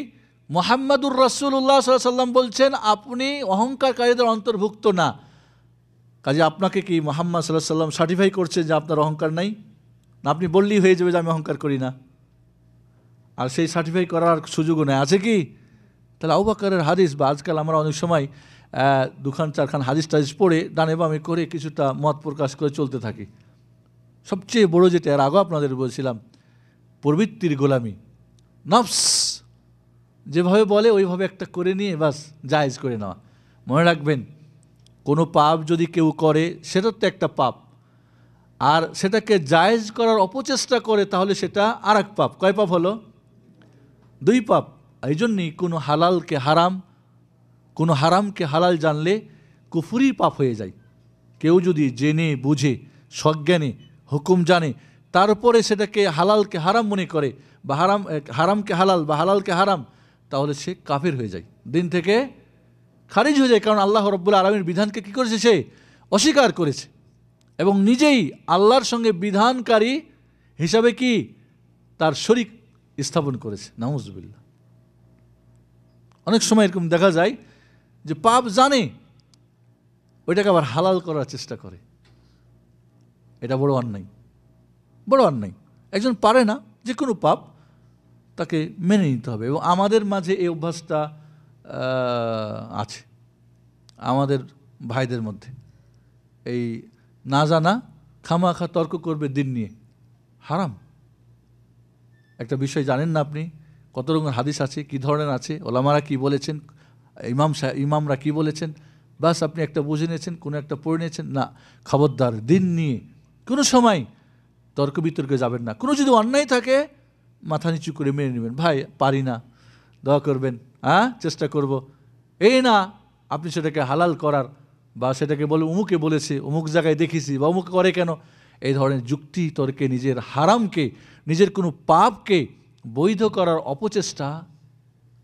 মুহাম্মাদুর রাসূলুল্লাহ সাল্লাল্লাহু আলাইহি ওয়াসাল্লাম বলছেন আপনি অহংকারকারীদের অন্তর্ভুক্ত না। কাজে আপনাকে কি মুহাম্মদ সাল্লাল্লাহু আলাইহি ওয়াসাল্লাম সার্টিফাই করছেন যে আপনার অহংকার নাই? না আপনি বললেই হয়ে যাবে যে আমি অহংকার করি না, আর সেই সার্টিফাই করার সুযোগও নেই, আছে কি? তাহলে আবু বকরের হাদিস, বা আজকাল আমরা অনেক সময় দুখান চারখান হাদিস টাদিস পড়ে ডানে বামে করে কিছুটা মত প্রকাশ করে চলতে থাকি। সবচেয়ে বড় যেটা, এর আগেও আপনাদের বলছিলাম, প্রবৃত্তির গোলামি। নফস যেভাবে বলে ওইভাবে একটা করে নিয়ে বাস জায়েজ করে নেওয়া। মনে রাখবেন, কোনো পাপ যদি কেউ করে সেটার তো একটা পাপ, আর সেটাকে জায়েজ করার অপচেষ্টা করে তাহলে সেটা আর এক পাপ। কয় পাপ হলো? 2 পাপ। এই জন্যই কোনো হারামকে হালাল জানলে কুফরি পাপ হয়ে যায়। কেউ যদি জেনে বুঝে সজ্ঞানে হুকুম জানে তারপরে সেটাকে হালালকে হারাম মনে করে, বা হারামকে হালাল বা হালালকে হারাম, তাহলে সে কাফের হয়ে যায়, দিন থেকে খারিজ হয়ে যায়। কারণ আল্লাহ রাব্বুল আলামিনের বিধানকে কী করেছে? সে অস্বীকার করেছে, এবং নিজেই আল্লাহর সঙ্গে বিধানকারী হিসাবে কি তার শরীক স্থাপন করেছে। নাউজুবিল্লাহ। অনেক সময় এরকম দেখা যায় যে পাপ জানে, ওইটাকে আবার হালাল করার চেষ্টা করে। এটা বড় অন্যায়, বড় অন্যায়। একজন পারে না যে কোনো পাপ, তাকে মেনে নিতে হবে। এবং আমাদের মাঝে এই অভ্যাসটা আছে, আমাদের ভাইদের মধ্যে। এই না জানা খামাখা তর্ক করবে দিন নিয়ে, হারাম। একটা বিষয় জানেন না আপনি কত রকমের হাদিস আছে, কী ধরনের আছে, ওলামারা কি বলেছেন, ইমামরা কি বলেছেন, বাস আপনি একটা বুঝে নিয়েছেন, কোনো একটা পড়ে নিয়েছেন। না, খবরদার, দিন নিয়ে কোনো সময় তর্ক বিতর্কে যাবেন না। কোনো যদি অন্যায় থাকে মাথা নিচু করে মেনে নেবেন, ভাই পারি না, দোয়া করবেন, চেষ্টা করব। এই না আপনি সেটাকে হালাল করার, বা সেটাকে বলে অমুকে বলেছে, অমুক জায়গায় দেখেছি, বা অমুক করে কেন, এই ধরনের যুক্তি তর্কে নিজের হারামকে, নিজের কোনো পাপকে বৈধ করার অপচেষ্টা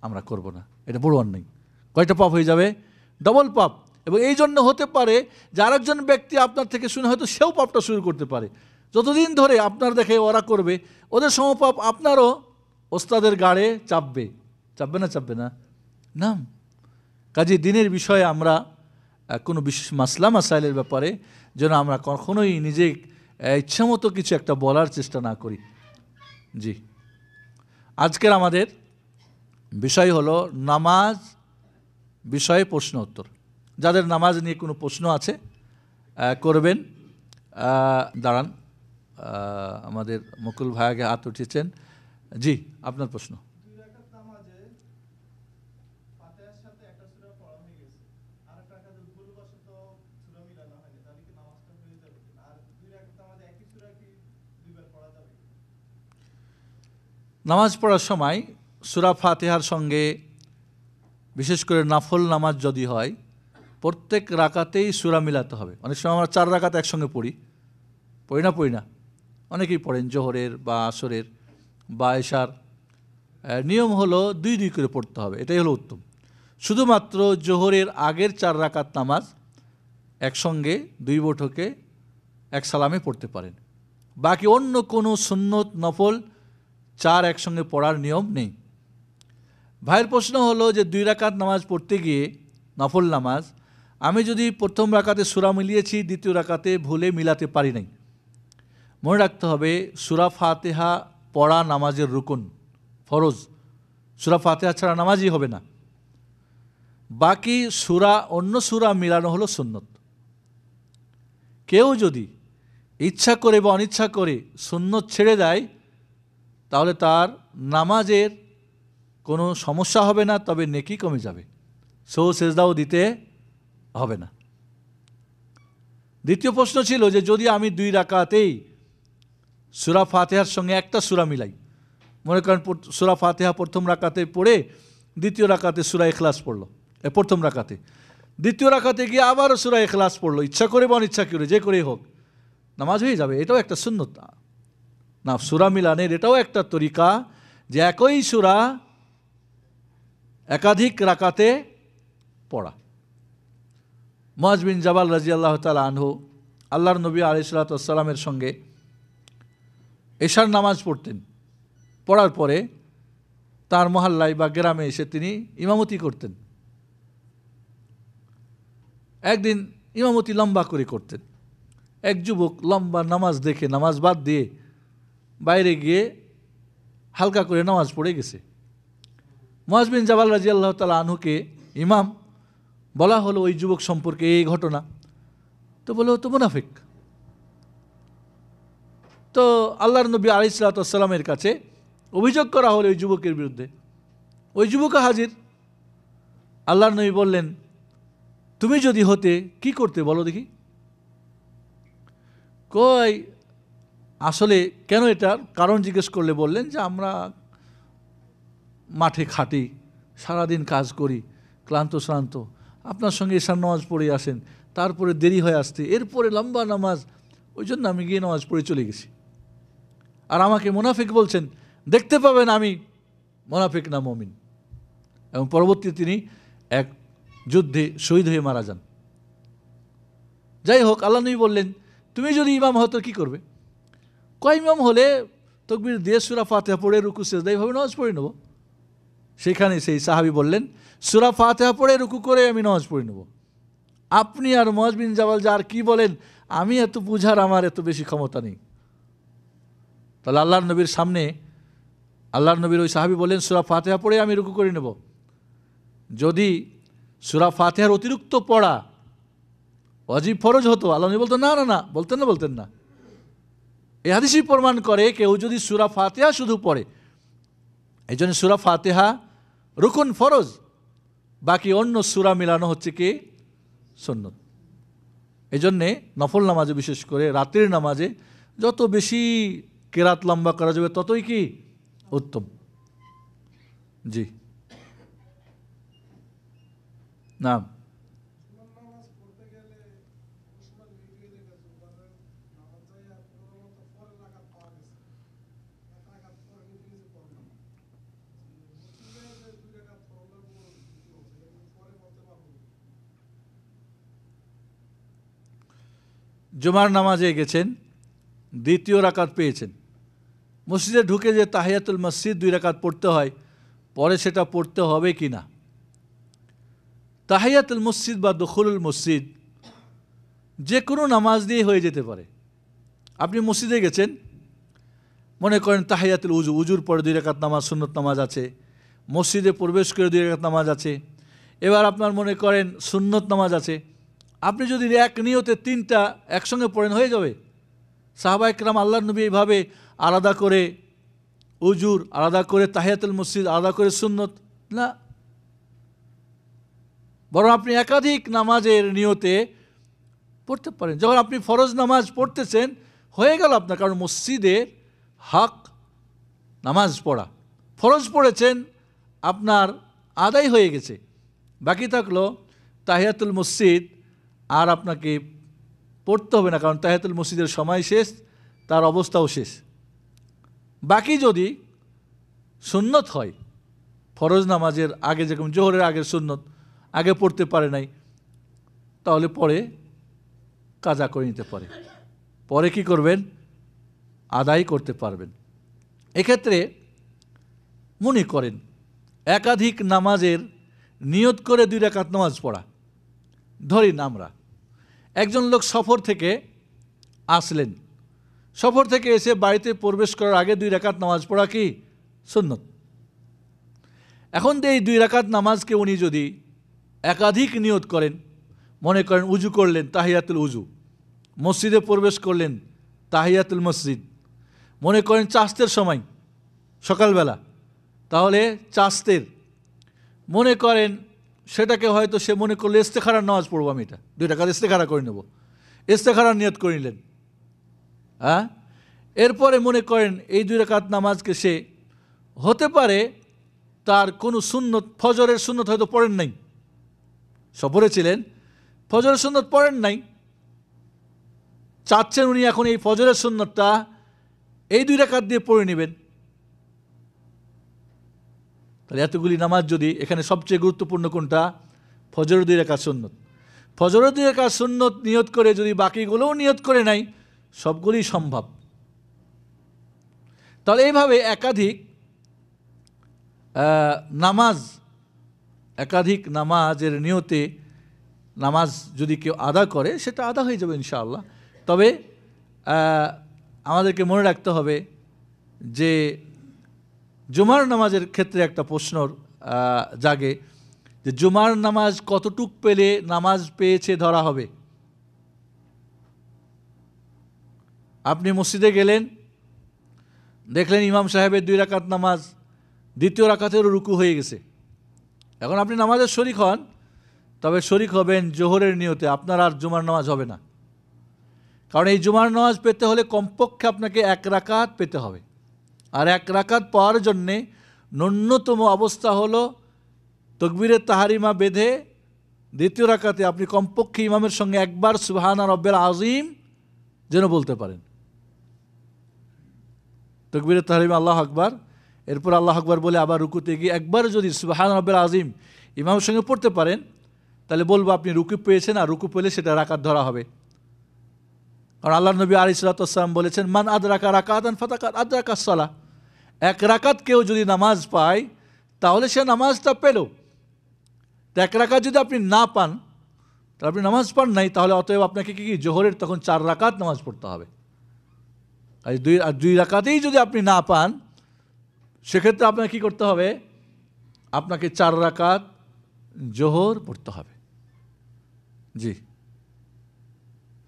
আমরা করব না। এটা বড় অন্যায়। কয়টা পাপ হয়ে যাবে? ডবল পাপ। এবং এই জন্য হতে পারে যে আরেকজন ব্যক্তি আপনার থেকে শুনে হয়তো সেও পাপটা শুরু করতে পারে। যতদিন ধরে আপনার দেখে ওরা করবে, ওদের সমপাপ আপনারও ওস্তাদের গাড়ে চাপবে না? না। কাজে দিনের বিষয়ে আমরা কোনো বিশেষ মাসলা মাসাইলের ব্যাপারে যেন আমরা কখনোই নিজে ইচ্ছামতো কিছু একটা বলার চেষ্টা না করি। জি, আজকের আমাদের বিষয় হলো নামাজ বিষয়ে প্রশ্ন উত্তর। যাদের নামাজ নিয়ে কোনো প্রশ্ন আছে করবেন। দাঁড়ান, আমাদের মুকুল ভাইয়াকে হাত উঠিয়েছেন। জি, আপনার প্রশ্ন। নামাজ পড়ার সময় সূরা ফাতিহার সঙ্গে বিশেষ করে নফল নামাজ যদি হয় প্রত্যেক রাকাতেই সূরা মিলাতে হবে। অনেক সময় আমরা 4 রাকাত একসঙ্গে পড়ি না, অনেকেই পড়েন জোহরের বা আসরের বা এশার। নিয়ম হলো 2 করে পড়তে হবে, এটাই হলো উত্তম। শুধুমাত্র জোহরের আগের 4 রাকাত নামাজ একসঙ্গে 2 বৈঠকে এক সালামে পড়তে পারেন। বাকি অন্য কোনো সুন্নত নফল 4 একসঙ্গে পড়ার নিয়ম নেই। ভাইয়ের প্রশ্ন হলো যে 2 রাকাত নামাজ পড়তে গিয়ে নফল নামাজ আমি যদি প্রথম রাকাতে সূরা মিলিয়েছি, দ্বিতীয় রাকাতে ভুলে মিলাতে পারি নাই, মনে রাখতে হবে সূরা ফাতিহা পড়া নামাজের রুকন, ফরজ। সূরা ফাতিহা ছাড়া নামাজই হবে না। বাকি সূরা, অন্য সূরা মিলানো হলো সুন্নত। কেউ যদি ইচ্ছা করে বা অনিচ্ছা করে সুন্নত ছেড়ে দেয় তাহলে তার নামাজের কোনো সমস্যা হবে না, তবে নেকি কমে যাবে, সেজদাও দিতে হবে না। দ্বিতীয় প্রশ্ন ছিল যে যদি আমি 2 রাকাতেই সূরা ফাতিহার সঙ্গে একটা সূরা মিলাই, মনে করেন সূরা ফাতিহা প্রথম রাকাতে পড়ে দ্বিতীয় রাকাতে সূরা ইখলাস পড়লো, প্রথম রাকাতে, দ্বিতীয় রাকাতে গিয়ে আবারও সূরা ইখলাস পড়লো, ইচ্ছা করে বা অনিচ্ছা করে, যে করেই হোক, নামাজ হয়ে যাবে। এটাও একটা সুন্নত না, সূরা মিলানের এটাও একটা তরিকা যে একই সূরা একাধিক রাকাতে পড়া। মুআয বিন জাবাল রাদিয়াল্লাহু তাআলা আনহু আল্লাহর নবী আলাইহিস সালাতু ওয়াস সালামের সঙ্গে এশার নামাজ পড়তেন। পড়ার পরে তার মহল্লায় বা গ্রামে এসে তিনি ইমামতি করতেন। একদিন ইমামতি লম্বা করে করতেন। এক যুবক লম্বা নামাজ দেখে নামাজ বাদ দিয়ে বাইরে গিয়ে হালকা করে নামাজ পড়ে গেছে। মুআয বিন জাবাল রাদিয়াল্লাহু তাআলা আনহুকে ইমাম বলা হলো ওই যুবক সম্পর্কে এই ঘটনা, তো বলে ও তো মুনাফিক। তো আল্লাহর নবী আলাইহিস সালাতু ওয়াস সালামের কাছে অভিযোগ করা হলো ওই যুবকের বিরুদ্ধে। ওই যুবক হাজির। আল্লাহর নবী বললেন, তুমি যদি হতে কি করতে বলো দেখি। কই আসলে কেন, এটার কারণ জিজ্ঞেস করলে বললেন যে আমরা মাঠে খাটি, সারাদিন কাজ করি, ক্লান্ত শ্রান্ত, আপনার সঙ্গে এশার নামাজ পড়ে আসেন, তারপরে দেরি হয়ে আসতে, এরপরে লম্বা নামাজ, ওই জন্য আমি গিয়ে নামাজ পড়ে চলে গেছি। আর আমাকে মুনাফিক বলছেন, দেখতে পাবেন আমি মুনাফিক না মুমিন। এবং পরবর্তীতে তিনি এক যুদ্ধে শহীদ হয়ে মারা যান। যাই হোক, আল্লাহ নবী বললেন, তুমি যদি ইমাম হতো কি করবে? কয় ইমাম হলে তাকবীর দিয়ে সূরা ফাতিহা পড়ে রুকু সিজদা এইভাবে নামাজ পড়ে নেব। সেখানে সেই সাহাবী বললেন, সূরা ফাতিহা পড়ে রুকু করে আমি নামাজ পড়ে নেব। আপনি আর মুআয বিন জাবাল যার কি বলেন, আমি এত বুঝার আমার এত বেশি ক্ষমতা নেই। তাহলে আল্লাহর নবীর সামনে আল্লাহর নবীর ওই সাহাবী বললেন, সূরা ফাতিহা পড়ে আমি রুকু করে নেব। যদি সূরা ফাতিহার অতিরিক্ত পড়া ওয়াজিব ফরজ হতো, আল্লাহ নবী বলতেন না না না, বলতেন না। এই হাদিসই প্রমাণ করে কেউ যদি সূরা ফাতিহা শুধু পড়ে, এই জন্য সূরা ফাতিহা রুকুন ফরজ, বাকি অন্য সূরা মিলানো হচ্ছে কি সুন্নত। এই জন্যে নফল নামাজে, বিশেষ করে রাতের নামাজে যত বেশি কেরাত লম্বা করা যাবে ততই কি উত্তম। জি, নাম জুমার নামাজে গেছেন, দ্বিতীয় রাকাত পেয়েছেন, মসজিদে ঢুকে যে তাহিয়াতুল মসজিদ 2 রাকাত পড়তে হয়, পরে সেটা পড়তে হবে কি না? তাহিয়াতুল মসজিদ বা দুখুলুল মসজিদ যে কোনো নামাজ দিয়ে হয়ে যেতে পারে। আপনি মসজিদে গেছেন, মনে করেন তাহিয়াতুল উজু, উজুর পরে 2 রাকাত নামাজ সুন্নত নামাজ আছে, মসজিদে প্রবেশ করে 2 রাকাত নামাজ আছে, এবার আপনার মনে করেন সুন্নত নামাজ আছে, আপনি যদি এক নিয়তে তিনটা একসঙ্গে পড়েন হয়ে যাবে। সাহাবা একরাম আল্লাহর নবী এইভাবে আলাদা করে উজুর, আলাদা করে তাহিয়াতুল মসজিদ, আলাদা করে সুন্নত না, বরং আপনি একাধিক নামাজের নিয়তে পড়তে পারেন। যখন আপনি ফরজ নামাজ পড়তেছেন হয়ে গেল আপনার, কারণ মসজিদের হক নামাজ পড়া। ফরজ পড়েছেন আপনার আদায় হয়ে গেছে, বাকি থাকলো তাহিয়াতুল মসজিদ, আর আপনাকে পড়তে হবে না, কারণ তাহিয়াতুল মসজিদের সময় শেষ, তার অবস্থাও শেষ। বাকি যদি সুন্নত হয়, ফরজ নামাজের আগে যেরকম জোহরের আগের সুন্নত আগে পড়তে পারে নাই, তাহলে পরে কাজা করে নিতে পারে, পরে কি করবেন, আদায় করতে পারবেন। এক্ষেত্রে মনে করেন একাধিক নামাজের নিয়ত করে 2 রাকাত নামাজ পড়া। ধরি না আমরা একজন লোক সফর থেকে আসলেন, সফর থেকে এসে বাড়িতে প্রবেশ করার আগে 2 রাকাত নামাজ পড়া কি সুন্নত। এখন এই 2 রাকাত নামাজকে উনি যদি একাধিক নিয়ত করেন, মনে করেন উজু করলেন তাহিয়াতুল উজু, মসজিদে প্রবেশ করলেন তাহিয়াতুল মসজিদ, মনে করেন চাস্তের সময় সকালবেলা, তাহলে চাস্তের মনে করেন সেটাকে হয়তো সে মনে করলে ইস্তেখারার নামাজ পড়বো, আমি এটা 2 রাকাত ইস্তেখারা করে নেব, ইস্তেখারার নিয়ত করে নিলেন। হ্যাঁ, এরপরে মনে করেন এই 2 রাকাত নামাজকে সে হতে পারে তার কোনো সুন্নত, ফজরের সুন্নত হয়তো পড়েন নাই, সফরে ছিলেন ফজরের সুন্নত পড়েন নাই, চাচ্ছেন উনি এখন এই ফজরের সুন্নতটা এই 2 রাকাত দিয়ে পড়ে নেবেন। তাহলে এতগুলি নামাজ যদি, এখানে সবচেয়ে গুরুত্বপূর্ণ কোনটা, ফজরের 2 রাকাত সুন্নত। ফজরের 2 রাকাত সুন্নত নিয়ত করে যদি বাকিগুলোও নিয়ত করে নাই, সবগুলি সম্ভব। তাহলে এইভাবে একাধিক নামাজ, একাধিক নামাজের নিয়তে নামাজ যদি কেউ আদা করে সেটা আদা হয়ে যাবে ইনশাআল্লাহ। তবে আমাদেরকে মনে রাখতে হবে যে জুমার নামাজের ক্ষেত্রে একটা প্রশ্ন জাগে যে জুমার নামাজ কতটুক পেলে নামাজ পেয়েছে ধরা হবে। আপনি মসজিদে গেলেন, দেখলেন ইমাম সাহেবের 2 রাকাত নামাজ, 2য় রাকাতেরও রুকু হয়ে গেছে, এখন আপনি নামাজের শরিক হন, তবে শরিক হবেন জোহরের নিয়তে, আপনার আর জুমার নামাজ হবে না। কারণ এই জুমার নামাজ পেতে হলে কমপক্ষে আপনাকে 1 রাকাত পেতে হবে, আর 1 রাকাত পাওয়ার জন্যে ন্যূনতম অবস্থা হলো তকবীরে তাহারিমা বেঁধে 2য় রাকাতে আপনি কমপক্ষে ইমামের সঙ্গে একবার সুবহানা রব্বিল আযীম যেন বলতে পারেন। তকবীরে তাহারিমা আল্লাহু আকবার, এরপর আল্লাহু আকবার বলে আবার রুকুতে গিয়ে একবার যদি সুবহানা রব্বিল আযীম ইমামের সঙ্গে পড়তে পারেন, তাহলে বলবো আপনি রুকু পেয়েছেন, আর রুকু পেলে সেটা রাকাত ধরা হবে। কারণ আল্লাহ নবী আলাইহিস সালাতু ওয়াস সালাম বলেছেন, মান আদরাকা রাকাতান ফাকাদ আদরাকাস সালাহ, 1 রাকাত কেউ যদি নামাজ পায় তাহলে সে নামাজটা পেল। তো 1 রাকাত যদি আপনি না পান, তাহলে আপনি নামাজ পান নাই, তাহলে অতএব আপনাকে কি জোহরের তখন 4 রাকাত নামাজ পড়তে হবে। আর 2 রাকাতেই যদি আপনি না পান, সেক্ষেত্রে আপনাকে কী করতে হবে, আপনাকে 4 রাকাত জোহর পড়তে হবে। জি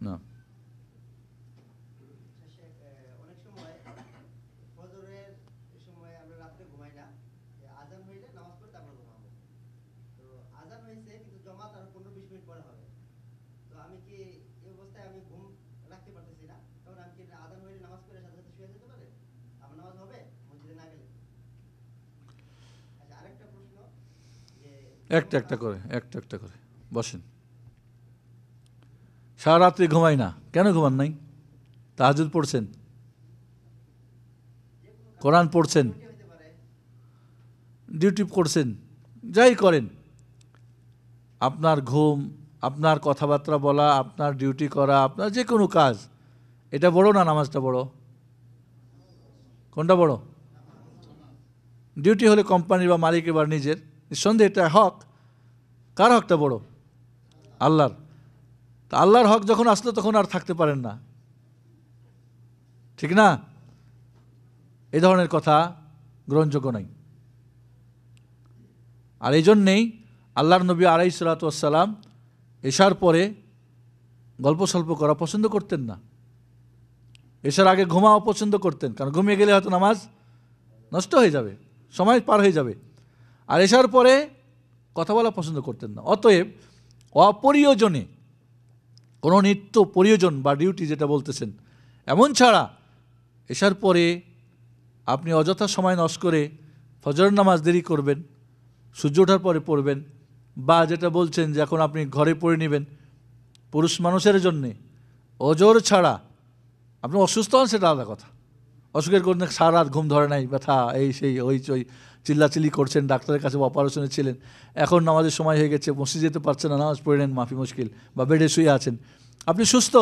না, অনেক সময় ফজরের সময় আমরা রাতে ঘুমাই না, আজান হইলে নামাজ পড়ে তারপর ঘুমাবো। তো আজান হয়েছে কিন্তু জমাত আর 15-20 মিনিট পরে হবে, তো আমি কি এই অবস্থায় আমি ঘুম রাখতে পারতেছি না, তখন আমি কি আজান হইলে নামাজ পড়ে সাথে সাথে শুয়ে যেতে পারে, আমার নামাজ হবে মসজিদে না গেলে? আচ্ছা, আরেকটা প্রশ্ন, যে একটা একটা করে বসেন। সারা রাত্রি ঘুমাই না, কেন ঘুমান নাই? তাহাজ্জুদ পড়ছেন, কোরআন পড়ছেন, ডিউটি করছেন, যাই করেন, আপনার ঘুম, আপনার কথাবার্তা বলা, আপনার ডিউটি করা, আপনার যে কোনো কাজ, এটা বড় না নামাজটা বড়? কোনটা বড়? ডিউটি হলে কোম্পানির বা মালিকের বা নিজের, নিঃসন্দেহে এটা হক। কার হকটা বড়? আল্লাহর। তা আল্লাহর হক যখন আসলো তখন আর থাকতে পারেন না, ঠিক না? এই ধরনের কথা গ্রহণযোগ্য নয়। আর এই জন্যেই আল্লাহর নবী আলাইহিস সালাতু ওয়াস সালাম এশার পরে গল্প স্বল্প করা পছন্দ করতেন না। এসার আগে ঘুমাও পছন্দ করতেন, কারণ ঘুমিয়ে গেলে হয়তো নামাজ নষ্ট হয়ে যাবে, সময় পার হয়ে যাবে। আর এসার পরে কথা বলা পছন্দ করতেন না। অতএব অপ্রয়োজনে কোনো নিত্য প্রয়োজন বা ডিউটি যেটা বলতেছেন এমন ছাড়া এসার পরে আপনি অযথা সময় নষ্ট করে ফজরের নামাজ দেরি করবেন, সূর্য ওঠার পরে পড়বেন, বা যেটা বলছেন যে এখন আপনি ঘরে পড়ে নেবেন, পুরুষ মানুষের জন্যে অজর ছাড়া, আপনি অসুস্থ হন সেটা আলাদা কথা, অসুখের কারণে সারা রাত ঘুম ধরে নাই, ব্যথা এই সেই ওই চই চিল্লাচিল্লি করছেন, ডাক্তারের কাছে অপারেশনে ছিলেন, এখন নামাজের সময় হয়ে গেছে, মসজিদে যেতে পারছেন না, নামাজ পড়ে নেন, মাফি মুশকিল, বা বেডে শুয়ে আছেন, আপনি সুস্থ,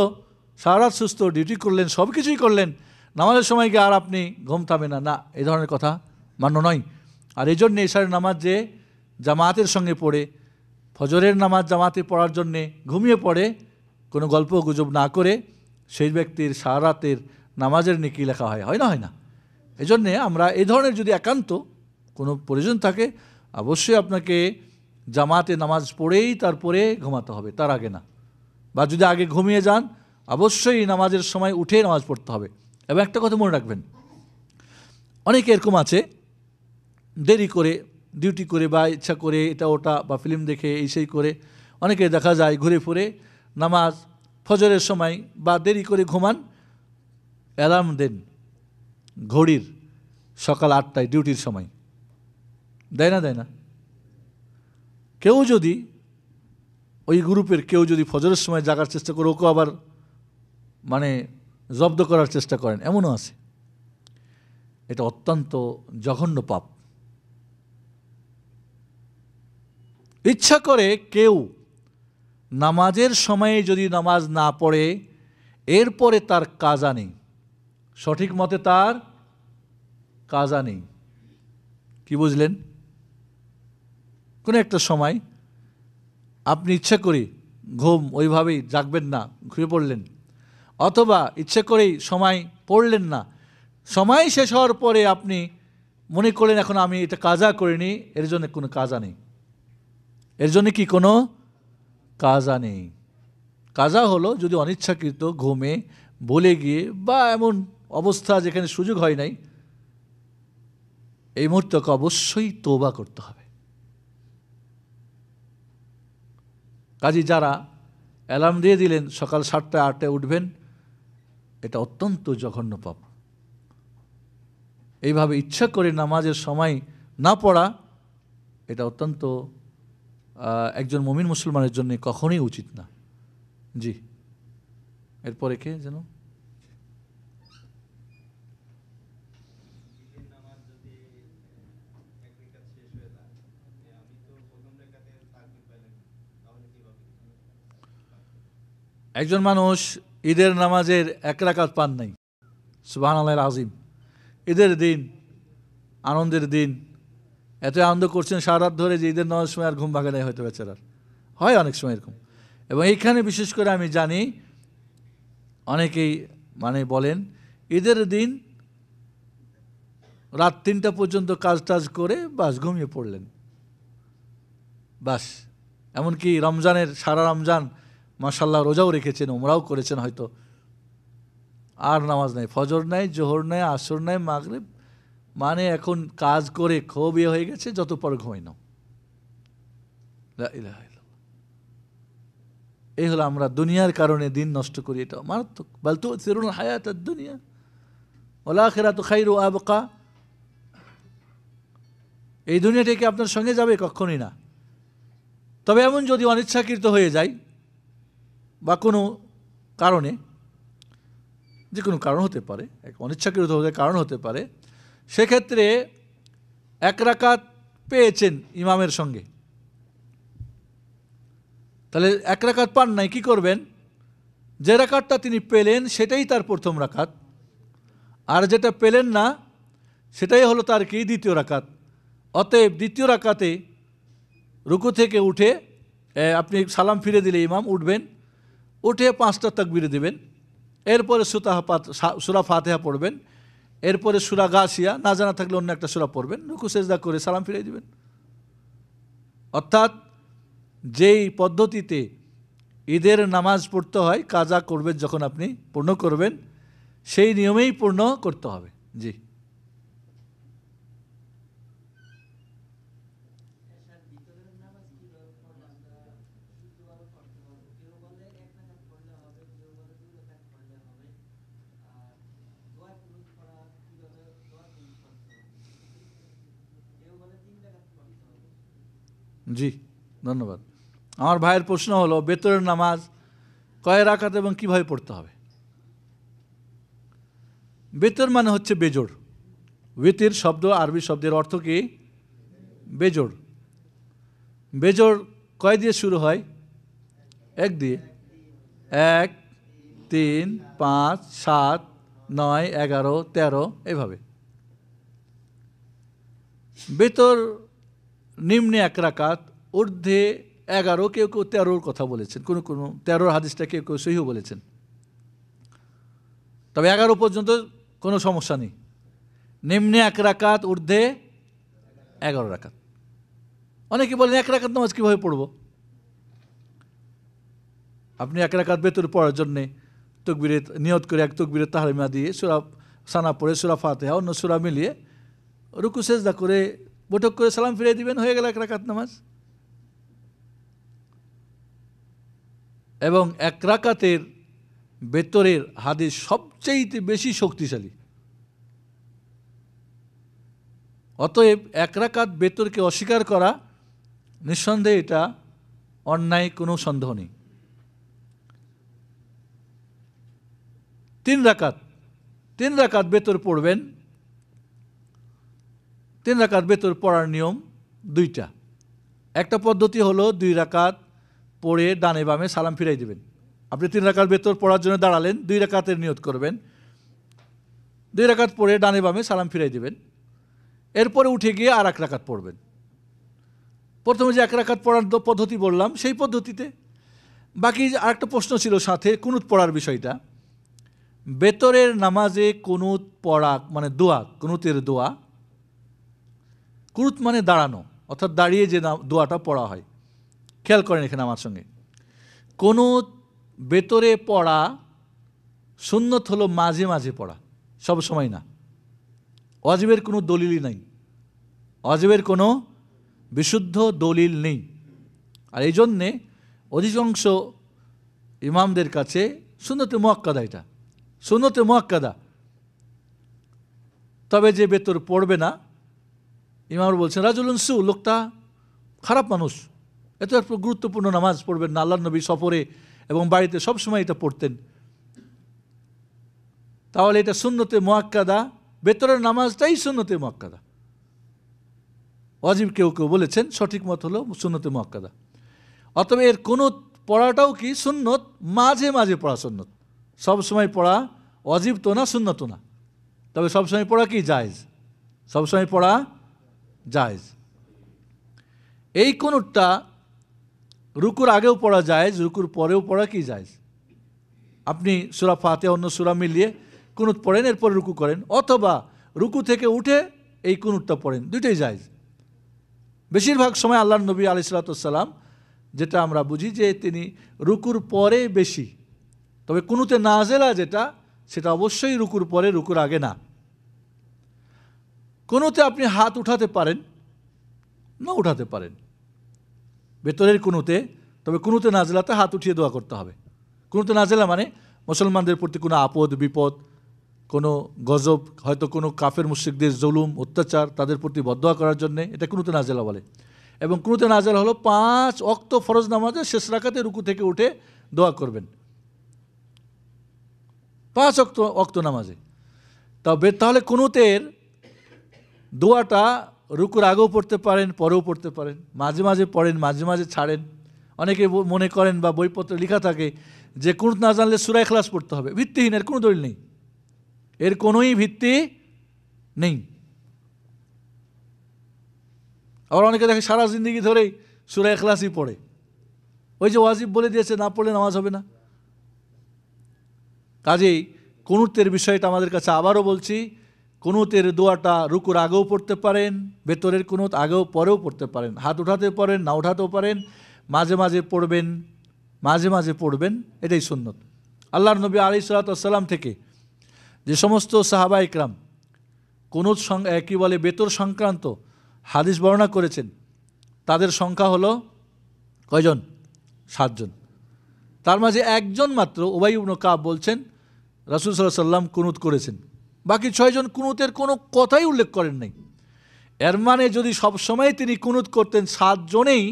সারা রাত সুস্থ, ডিউটি করলেন, সব কিছুই করলেন, নামাজের সময় গিয়ে আর আপনি ঘুম থামে না, না, এই ধরনের কথা মান্য নয়। আর এই জন্যে এশারের নামাজ যে জামাতের সঙ্গে পড়ে, ফজরের নামাজ জামাতে পড়ার জন্যে ঘুমিয়ে পড়ে, কোনো গল্প গুজব না করে, সেই ব্যক্তির সারা রাতের নামাজের নেকি লেখা হয় না, হয় না। এই জন্যে আমরা এই ধরনের যদি একান্ত কোনো প্রয়োজন থাকে, অবশ্যই আপনাকে জামাতে নামাজ পড়েই তারপরে ঘুমাতে হবে, তার আগে না। বা যদি আগে ঘুমিয়ে যান, অবশ্যই নামাজের সময় উঠে নামাজ পড়তে হবে। এবং একটা কথা মনে রাখবেন, অনেকে এরকম আছে দেরি করে ডিউটি করে বা ইচ্ছা করে এটা ওটা বা ফিল্ম দেখে এই সেই করে অনেকে দেখা যায় ঘুরে ফুরে নামাজ ফজরের সময় বা দেরি করে ঘুমান, অ্যালার্ম দেন ঘড়ির সকাল 8টায় ডিউটির সময়, দেয় না? কেউ যদি ওই গ্রুপের কেউ যদি ফজরের সময় জাগার চেষ্টা করে, ওকে আবার মানে জব্দ করার চেষ্টা করেন, এমনও আছে। এটা অত্যন্ত জঘন্য পাপ। ইচ্ছা করে কেউ নামাজের সময়ে যদি নামাজ না পড়ে, এরপরে তার কাজা নেই, সঠিক মতে তার কাজা নেই। কি বুঝলেন? কোনো একটা সময় আপনি ইচ্ছা করে ঘুম ওইভাবেই জাগবেন না, ঘুরে পড়লেন, অথবা ইচ্ছা করেই সময় পড়লেন না, সময় শেষ হওয়ার পরে আপনি মনে করলেন এখন আমি এটা কাজা করিনি, এর জন্য কোনো কাজা নেই, এর জন্য কি কোনো কাজা নেই। কাজা হলো যদি অনিচ্ছাকৃত ঘুমে বলে গিয়ে বা এমন অবস্থা যেখানে সুযোগ হয় নাই, এই মুহূর্তকে অবশ্যই তওবা করতে হবে। কাজী যারা অ্যালার্ম দিয়ে দিলেন সকাল 7টায় 8টায় উঠবেন, এটা অত্যন্ত জঘন্য পাপ। এইভাবে ইচ্ছা করে নামাজের সময় না পড়া, এটা অত্যন্ত একজন মুমিন মুসলমানের জন্য কখনোই উচিত না। জি, এরপরে কে যেন একজন মানুষ ঈদের নামাজের 1 রাকাত পান নাই, সুবহানাল্লাহিল আযীম, ঈদের দিন, আনন্দের দিন, এত আনন্দ করছেন সারা রাত ধরে যে ঈদের নামাজের সময় আর ঘুম ভাঙে নাই হয়তো বেচারার, হয় অনেক সময় এরকম। এবং এইখানে বিশেষ করে আমি জানি অনেকেই মানে বলেন ঈদের দিন রাত 3টা পর্যন্ত কাজ টাজ করে বাস ঘুমিয়ে পড়লেন, বাস। এমনকি রমজানের সারা রমজান মাশাআল্লাহ রোজাও রেখেছেন, উমরাও করেছেন হয়তো, আর নামাজ নাই, ফজর নাই, জোহর নাই, আসর নাই, মাগরিব, মানে এখন কাজ করে খুব ইয়ে হয়ে গেছে, যত পর ঘুমাই নাও। লা ইলাহা ইল্লাল্লাহ। এই হলো আমরা দুনিয়ার কারণে দিন নষ্ট করি, এটা মারাত্মক। বাল তুসিরুল হায়াতাদ দুনিয়া ওয়াল আখিরাতু খায়রু ওয়া আবকা। এই দুনিয়াটা কি আপনার সঙ্গে যাবে? কখনোই না। তবে এমন যদি অনিচ্ছাকৃত হয়ে যায় বা কোনো কারণে, যে কোনো কারণ হতে পারে, অনিচ্ছাকৃত হতে কারণ হতে পারে, সেক্ষেত্রে 1 রাকাত পেয়েছেন ইমামের সঙ্গে, তাহলে 1 রাকাত পান নাই, কি করবেন? যে রাকাতটা তিনি পেলেন সেটাই তার প্রথম রাকাত, আর যেটা পেলেন না সেটাই হলো তার কি দ্বিতীয় রাকাত। অতএব দ্বিতীয় রাকাতে রুকু থেকে উঠে আপনি সালাম ফিরে দিলে ইমাম উঠবেন, উঠে 5টা তাকবীর দিবেন, এরপরে সূরা ফাতিহা পড়বেন, এরপরে সূরা গাশিয়া, না জানা থাকলে অন্য একটা সূরা পড়বেন, রুকু সেজদা করে সালাম ফিরিয়ে দিবেন। অর্থাৎ যেই পদ্ধতিতে ঈদের নামাজ পড়তে হয় কাজা করবেন যখন আপনি পূর্ণ করবেন সেই নিয়মেই পূর্ণ করতে হবে। জি জি ধন্যবাদ। আমার ভাইয়ের প্রশ্ন হলো বেতরের নামাজ কয় রাকাত এবং কিভাবে পড়তে হবে। বেতর মানে হচ্ছে বেজোড়। ওয়েতের শব্দ আরবি শব্দের অর্থ কি? বেজোড়। বেজোড় কয় দিয়ে শুরু হয়? এক দিয়ে। 1 3 5 7 9 11 13 এভাবে। বেতর নিম্নে 1 রাকাত, ঊর্ধ্বে 11, কেউ কেউ 13-র কথা বলেছেন, কোনো 13-র হাদিসটা কেউ কেউ সহিহ বলেছেন। তবে 11 পর্যন্ত কোনো সমস্যা নেই। নিম্নে 1 রাকাত, ঊর্ধ্বে 11 রাকাত। অনেকে বলেন 1 রাকাত নামাজ কীভাবে পড়ব? আপনি 1 রাকাত বেতর পড়ার জন্যে তকবীরে নিয়ত করে 1 তকবীরে তাহরিমা দিয়ে সূরা সানা পড়ে সূরা ফাতিহা অন্য সূরা মিলিয়ে রুকু সেজদা করে বৈঠক করে সালাম ফিরিয়ে দিবেন, হয়ে গেল 1 রাকাত নামাজ। এবং 1 রাকাতের বেতরের হাদিস সবচেয়ে বেশি শক্তিশালী। অতএব 1 রাকাত বেতরকে অস্বীকার করা নিঃসন্দেহে এটা অন্যায়, কোনো সন্দেহ নেই। 3 রাকাত বেতর পড়বেন। 3 রাকাত বেতর পড়ার নিয়ম 2টা। একটা পদ্ধতি হলো 2 রাকাত পড়ে ডানে বামে সালাম ফিরাই দেবেন। আপনি 3 রাকাত বেতর পড়ার জন্য দাঁড়ালেন, 2 রাকাতের নিয়ত করবেন, 2 রাকাত পড়ে ডানে বামে সালাম ফিরাই দেবেন। এরপরে উঠে গিয়ে আর 1 রাকাত পড়বেন। প্রথমে যে 1 রাকাত পড়ার পদ্ধতি বললাম সেই পদ্ধতিতে। বাকি আরেকটা প্রশ্ন ছিল সাথে কুনুত পড়ার বিষয়টা। বেতরের নামাজে কুনুত পড়া মানে দোয়া, কুনুতের দোয়া। কুনুত মানে দাঁড়ানো, অর্থাৎ দাঁড়িয়ে যে দোয়াটা পড়া হয়। খেয়াল করেন এখানে আমার সঙ্গে, কুনুত বেতরে পড়া সুন্নত হলো মাঝে মাঝে পড়া, সব সময় না। ওয়াজিবের কোনো দলিলই নাই, ওয়াজিবের কোনো বিশুদ্ধ দলিল নেই। আর এই জন্যে অধিকাংশ ইমামদের কাছে সুন্নতে মুআক্কাদা, এটা সুন্নতে মুআক্কাদা। তবে যে বেতর পড়বে না, ইমাম বলছেন রাজুলুন সু, লোকটা খারাপ মানুষ, এত একটা গুরুত্বপূর্ণ নামাজ পড়বেন না। আল্লাহর নবী সফরে এবং বাড়িতে সবসময় এটা পড়তেন। তাহলে এটা সুন্নতে মুআক্কাদা, বেতরের নামাজটাই সুন্নতে মুআক্কাদা। ওয়াজিব কেউ কেউ বলেছেন, সঠিক মত হলো সুন্নতে মুআক্কাদা। অতএব এর কুনুত পড়াটাও কি সুন্নত, মাঝে মাঝে পড়া সুন্নত। সবসময় পড়া ওয়াজিব তো না, সুন্নত না। তবে সবসময় পড়া কি জায়েজ, সবসময় পড়া জায়েজ। এই কুনুতটা রুকুর আগেও পড়া জায়েজ, রুকুর পরেও পড়া কি জায়েজ। আপনি সূরা ফাতিহা অন্য সূরা মিলিয়ে কুনুত পড়েন, এরপর রুকু করেন, অথবা রুকু থেকে উঠে এই কুনুতটা পড়েন, দুইটাই জায়েজ। বেশিরভাগ সময় আল্লাহর নবী আলাইহিস সালাতু ওয়াস সালাম, যেটা আমরা বুঝি যে তিনি রুকুর পরে বেশি। তবে কুনুতে নাজেলা যেটা, সেটা অবশ্যই রুকুর পরে, রুকুর আগে না। কুনুতে আপনি হাত উঠাতে পারেন, না উঠাতে পারেন ভেতরের কুনুতে। তবে কুনুতে নাজেলাতে হাত উঠিয়ে দোয়া করতে হবে। কুনুতে নাজেলা মানে মুসলমানদের প্রতি কোনো আপদ বিপদ, কোনো গজব, হয়তো কোনো কাফের মুশরিকদের জুলুম অত্যাচার, তাদের প্রতি বদদোয়া করার জন্যে, এটা কুনুতে নাজেলা বলে। এবং কুনুতে নাজেলা হলো 5 ওয়াক্ত ফরজ নামাজে শেষ রাকাতে রুকু থেকে উঠে দোয়া করবেন, 5 ওয়াক্ত নামাজে। তবে তাহলে কুনুতের দোয়াটা রুকুর আগেও পড়তে পারেন, পরেও পড়তে পারেন, মাঝে মাঝে পড়েন, মাঝে মাঝে ছাড়েন। অনেকে মনে করেন বা বইপত্রে লেখা থাকে যে কুনুত না জানলে সূরা ইখলাস পড়তে হবে। ভিত্তিহীন, এর কোনো দলিল নেই, এর কোনোই ভিত্তি নেই। আবার অনেকে দেখে সারা জিন্দগি ধরেই সূরা ইখলাসই পড়ে, ওই যে ওয়াজিব বলে দিয়েছে না পড়লে নামাজ হবে না। কাজেই কুনুতের বিষয়টা আমাদের কাছে আবারও বলছি, কুনুতের দোয়াটা রুকুর আগেও পড়তে পারেন, ভেতরের কুনুত আগেও পরেও পড়তে পারেন, হাত উঠাতে পারেন, না উঠাতেও পারেন, মাঝে মাঝে পড়বেন, মাঝে মাঝে পড়বেন, এটাই সুন্নত। আল্লাহর নবী আলাইহিস সালাতু ওয়াস সালাম থেকে যে সমস্ত সাহাবা ইকরাম কুনুত কি বলে বেতর সংক্রান্ত হাদিস বর্ণনা করেছেন তাদের সংখ্যা হলো কয়জন? 7 জন। তার মাঝে একজন মাত্র উবাই ইবনে কাব বলছেন রাসূল সাল্লাল্লাহু আলাইহি সাল্লাম কুনুত করেছেন, বাকি 6 জন কুনুতের কোনো কথাই উল্লেখ করেন নাই। এর মানে যদি সব সময় তিনি কুনুত করতেন 7 জনেই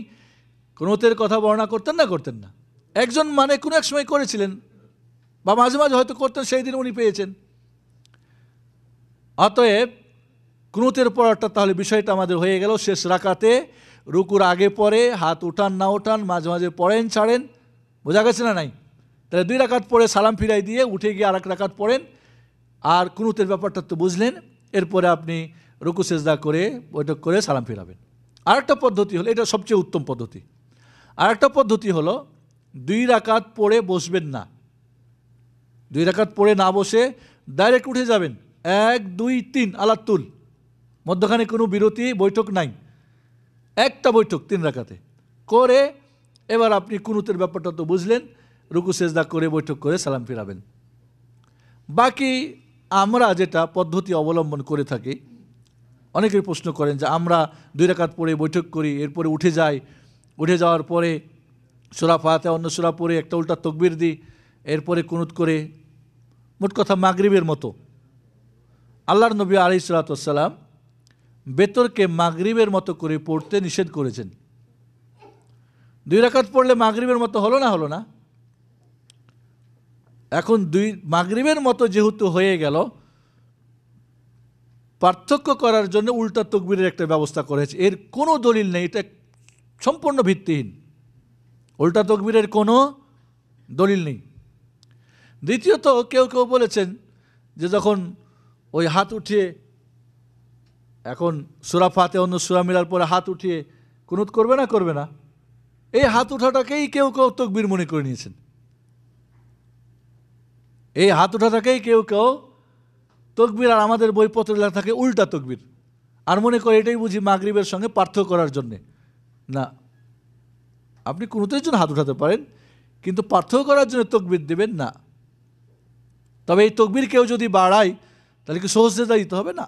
কুনুতের কথা বর্ণনা করতেন না? করতেন না। একজন মানে কোনো এক সময় করেছিলেন বা মাঝে মাঝে হয়তো করতেন, সেই দিন উনি পেয়েছেন। অতএব কুনুতের পড়াটা তাহলে বিষয়টা আমাদের হয়ে গেল শেষ রাকাতে রুকুর আগে পরে হাত উঠান না উঠান, মাঝে মাঝে পড়েন ছাড়েন, বোঝা গেছে না? নাই। তাহলে 2 রাকাত পড়ে সালাম ফিরাই দিয়ে উঠে গিয়ে আরেক রাকাত পড়েন, আর কুনুতের ব্যাপারটা তো বুঝলেন। এরপরে আপনি রুকু সেজদা করে বৈঠক করে সালাম ফিরাবেন। আরেকটা পদ্ধতি হলো, এটা সবচেয়ে উত্তম পদ্ধতি, আরেকটা পদ্ধতি হলো 2 রাকাত পড়ে বসবেন না। 2 রাকাত পড়ে না বসে ডাইরেক্ট উঠে যাবেন, 1 2 3 আলাত তুল, মধ্যখানে কোনো বিরতি বৈঠক নাই, একটা বৈঠক 3 রাকাতে করে এবার আপনি কুনুতের ব্যাপারটা তো বুঝলেন, রুকু সেজদা করে বৈঠক করে সালাম ফিরাবেন। বাকি আমরা যেটা পদ্ধতি অবলম্বন করে থাকি, অনেকেই প্রশ্ন করেন যে আমরা 2 রাকাত পড়ে বৈঠক করি, এরপরে উঠে যাই, উঠে যাওয়ার পরে সূরা ফাতিহা অন্য সূরা পড়ে একটা উল্টা তাকবীর দিই, এরপরে কুনুত করে, মোট কথা মাগরিবের মতো। আল্লাহর নবী আলাইহিস সালাতু ওয়াস সালাম বেতরকে মাগরিবের মতো করে পড়তে নিষেধ করেছেন। 2 রাকাত পড়লে মাগরিবের মতো হলো না? হলো না। এখন মাগরিবের মতো যেহেতু হয়ে গেল, পার্থক্য করার জন্য উল্টা তাকবীরের একটা ব্যবস্থা করেছে। এর কোনো দলিল নেই, এটা সম্পূর্ণ ভিত্তিহীন, উল্টা তাকবীরের কোনো দলিল নেই। দ্বিতীয়ত কেউ কেউ বলেছেন যে যখন ওই হাত উঠিয়ে, এখন সূরা ফাতিহা অন্য সূরা মিলার পরে হাত উঠিয়ে কুনুত করবে না? করবে না। এই হাত উঠাটাকেই কেউ কেউ তাকবীর মনে করে নিয়েছেন, এই হাত উঠাটাকেই কেউ কেউ তাকবীর, আর আমাদের বইপত্র লেখা থাকে উল্টা তাকবীর, আর মনে করে এটাই বুঝি মাগরিবের সঙ্গে পার্থক্য করার জন্যে। না, আপনি কুনুতের জন্য হাত উঠাতে পারেন, কিন্তু পার্থক্য করার জন্য তাকবীর দেবেন না। তবে এই তাকবীর কেউ যদি বাড়ায় তাহলে কি সহজ সেজদা দিতে হবে? না,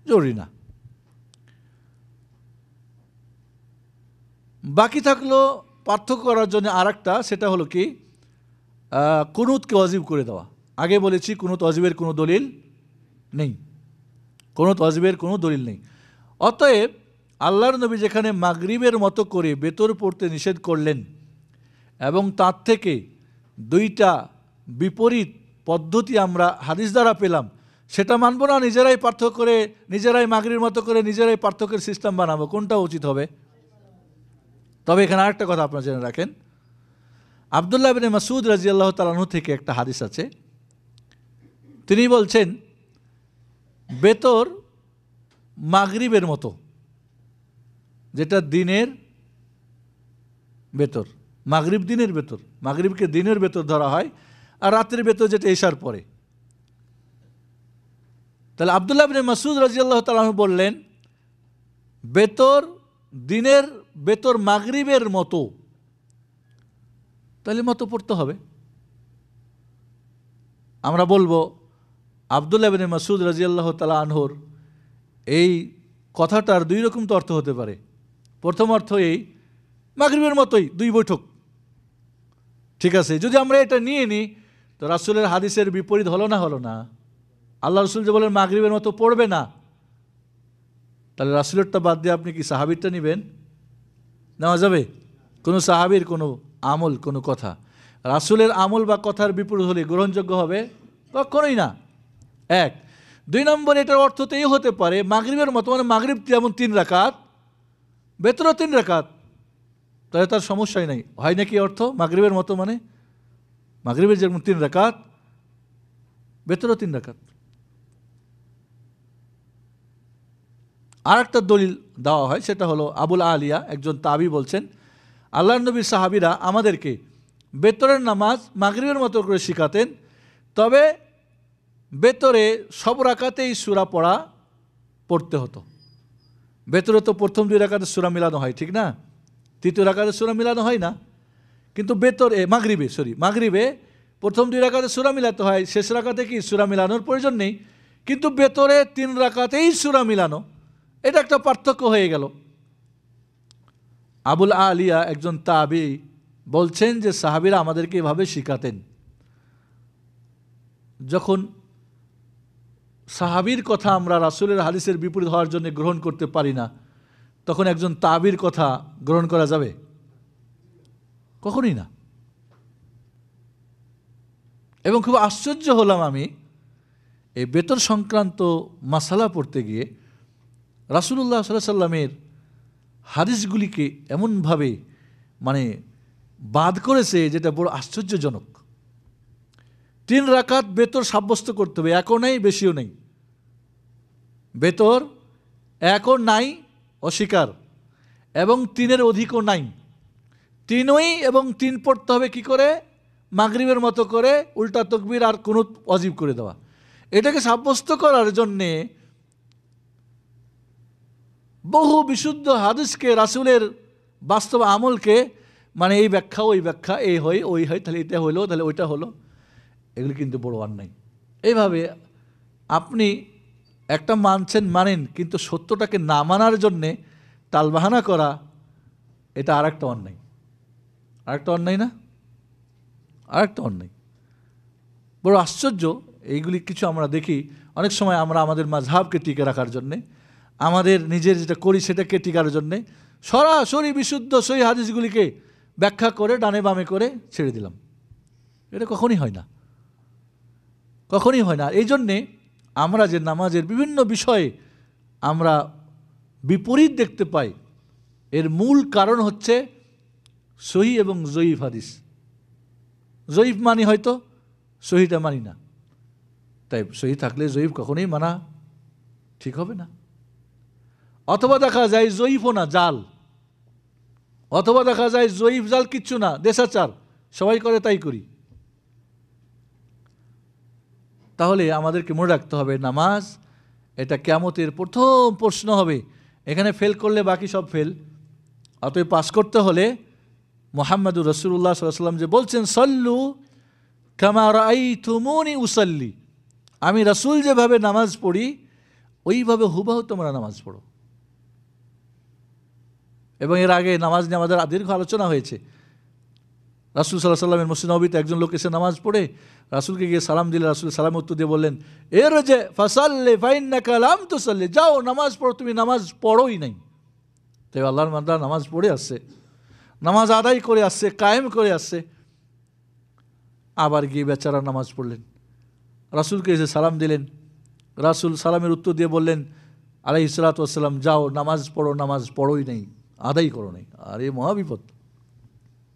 জরুরি না। বাকি থাকলো পার্থক্য করার জন্য আরেকটা, সেটা হলো কি কুনুতকে ওয়াজিব করে দেওয়া। আগে বলেছি কুনুত ওয়াজিবের কোনো দলিল নেই, কুনুত ওয়াজিবের কোনো দলিল নেই। অতএব আল্লাহর নবী যেখানে মাগরিবের মতো করে বেতর পড়তে নিষেধ করলেন এবং তার থেকে 2টা বিপরীত পদ্ধতি আমরা হাদিস দ্বারা পেলাম, সেটা মানব না নিজেরাই পার্থক্য করে, নিজেরাই মাগরিবের মতো করে নিজেরাই পার্থক্যের সিস্টেম বানাবো? কোনটা উচিত হবে? তবে এখানে আরেকটা কথা আপনারা জেনে রাখেন, আব্দুল্লাহ ইবনে মাসউদ রাদিয়াল্লাহু তাআলা আনহু থেকে একটা হাদিস আছে, তিনি বলছেন বেতর মাগরিবের মতো, যেটা দিনের বেতর, মাগরিব দিনের বেতর, মাগরিবকে দিনের বেতর ধরা হয়, আর রাতের বেতর যেটা এশার পরে। তাহলে আব্দুল্লাহ ইবনে মাসউদ রাদিয়াল্লাহু তাআলা আনহু বললেন বেতর দিনের বেতর মাগরিবের মতো, তাহলে মতো পড়তে হবে। আমরা বলবো আব্দুল্লাহ ইবনে মাসউদ রাদিয়াল্লাহু তাআলা আনহুর এই কথাটার 2 রকম তো অর্থ হতে পারে। প্রথম অর্থ এই মাগরিবের মতোই 2 বৈঠক, ঠিক আছে। যদি আমরা এটা নিয়ে নিই তো রাসূলের হাদিসের বিপরীত হলো না? হলো না। আল্লাহ রাসূল যে বলেন মাগরিবের মতো পড়বে না, তাহলে রাসূলেরটা বাদ দিয়ে আপনি কি সাহাবীরটা নেবেন? নেওয়া যাবে? কোনো সাহাবীর কোনো আমল, কোনো কথা রাসূলের আমল বা কথার বিপরীত হলে গ্রহণযোগ্য হবে? কখনোই না। 1 2 নম্বর, এটার অর্থ তো এই হতে পারে মাগরিবের মতো, মানে মাগরিব যেমন 3 রাকাত, বেতরও 3 রাকাত, তাহলে তার সমস্যাই নাই। হয় নাকি অর্থ মাগরিবের মতো মানে মাগরিবের যেমন 3 রাকাত, বেতরও 3 রাকাত। আর একটা দলিল দেওয়া হয়, সেটা হলো আবুল আলিয়া একজন তাবি বলছেন আল্লাহর নবীর সাহাবীরা আমাদেরকে বেতরের নামাজ মাগরিবের মতো করে শিখাতেন, তবে বেতরে সব রাকাতেই সূরা পড়তে হতো। বেতরে তো প্রথম 2 রাকাতে সূরা মিলানো হয়, ঠিক না? তৃতীয় রাকাতে সূরা মিলানো হয় না। কিন্তু বেতরে মাগরিবে প্রথম 2 রাকাতে সূরা মিলাতে হয়, শেষ রাকাতে কি সূরা মিলানোর প্রয়োজন নেই, কিন্তু বেতরে 3 রাকাতেই সূরা মিলানো, এটা একটা পার্থক্য হয়ে গেল। আবুল আলিয়া একজন তাবি বলছেন যে সাহাবীরা আমাদেরকে এভাবে শিখাতেন। যখন সাহাবীর কথা আমরা রাসূলের হাদিসের বিপরীত হওয়ার জন্য গ্রহণ করতে পারি না, তখন একজন তাবির কথা গ্রহণ করা যাবে? কখনোই না। এবং খুব আশ্চর্য হলাম আমি এই বেতন সংক্রান্ত মাসালা পড়তে গিয়ে, রাসূলুল্লাহ সাল্লাল্লাহু আলাইহি সাল্লামের হাদিসগুলিকে এমনভাবে মানে বাদ করেছে যেটা বড় আশ্চর্যজনক। 3 রাকাত বেতর সাব্যস্ত করতে হবে, একও নেই বেশিও নেই, বেতর একও নাই অস্বীকার, এবং 3-এর অধিকও নাই, 3ই এবং 3 পড়তে হবে কি করে? মাগরিবের মতো করে উল্টা তাকবীর আর কুনুত ওয়াজিব করে দেওয়া। এটাকে সাব্যস্ত করার জন্যে বহু বিশুদ্ধ হাদিসকে, রাসূলের বাস্তব আমলকে মানে এই ব্যাখ্যা ওই ব্যাখ্যা, এই হয় ওই হয়, তাহলে এটা হলো তাহলে ওইটা হলো, এগুলি কিন্তু বড় অন্যায়। এইভাবে আপনি একটা মানেন, কিন্তু সত্যটাকে না মানার জন্যে টালবাহানা করা, এটা আরেকটা অন্যায়। আরেকটা অন্যায় না? আরেকটা অন্যায়। বড় আশ্চর্য এইগুলি কিছু আমরা দেখি। অনেক সময় আমরা আমাদের মাযহাবকে টিকে রাখার জন্যে, আমাদের নিজের যেটা করি সেটাকে টিকার জন্যে সরাসরি বিশুদ্ধ সহিহ হাদিসগুলিকে ব্যাখ্যা করে ডানে বামে করে ছেড়ে দিলাম। এটা কখনই হয় না, কখনই হয় না। এই জন্যে আমরা যে নামাজের বিভিন্ন বিষয়ে আমরা বিপরীত দেখতে পাই, এর মূল কারণ হচ্ছে সহিহ এবং জয়ীফ হাদিস। জয়ীফ মানি হয়তো, সহিহটা মানি না। তাই সহিহ থাকলে জয়ীফ কখনোই মানা ঠিক হবে না। অথবা দেখা যায় জয়ীফও না, জাল। অথবা দেখা যায় জয়ীফ জাল কিচ্ছু না, দেশাচার, সবাই করে তাই করি। তাহলে আমাদেরকে মনে রাখতে হবে নামাজ এটা কিয়ামতের প্রথম প্রশ্ন হবে। এখানে ফেল করলে বাকি সব ফেল। অতএব পাস করতে হলে মুহাম্মদুর রাসূলুল্লাহ সাল্লাল্লাহু আলাইহি ওয়াসাল্লাম যে বলছেন সল্লু কামা রাআইতুমুনি উসাল্লি, আমি রাসূল যেভাবে নামাজ পড়ি ওইভাবে হুবহু তোমরা নামাজ পড়ো। এবং এর আগে নামাজ নিয়ে আমাদের দীর্ঘ আলোচনা হয়েছে। রাসূল সাল্লাল্লাহু আলাইহি ওয়াসাল্লামের মসজিদ নববীতে একজন লোক এসে নামাজ পড়ে রাসূলকে গিয়ে সালাম দিলে, রাসূল সালামের উত্তর দিয়ে বললেন, ইরজি ফাসাল্লি ফাইন্নাকা লাম তুসাল্লি, যাও নামাজ পড়ো, তুমি নামাজ পড়োই নাই। তাই আল্লাহর বান্দা নামাজ পড়ে আসছে, নামাজ আদায় করে আসছে, কায়েম করে আসছে, আবার গিয়ে বেচারা নামাজ পড়লেন, রাসূলকে এসে সালাম দিলেন, রাসূল সালামের উত্তর দিয়ে বললেন আলাইহিস সালাতু ওয়াস সালাম, যাও নামাজ পড়ো, নামাজ পড়োই নাই, আদায় করো নাই। আর এই মহাবিপদ।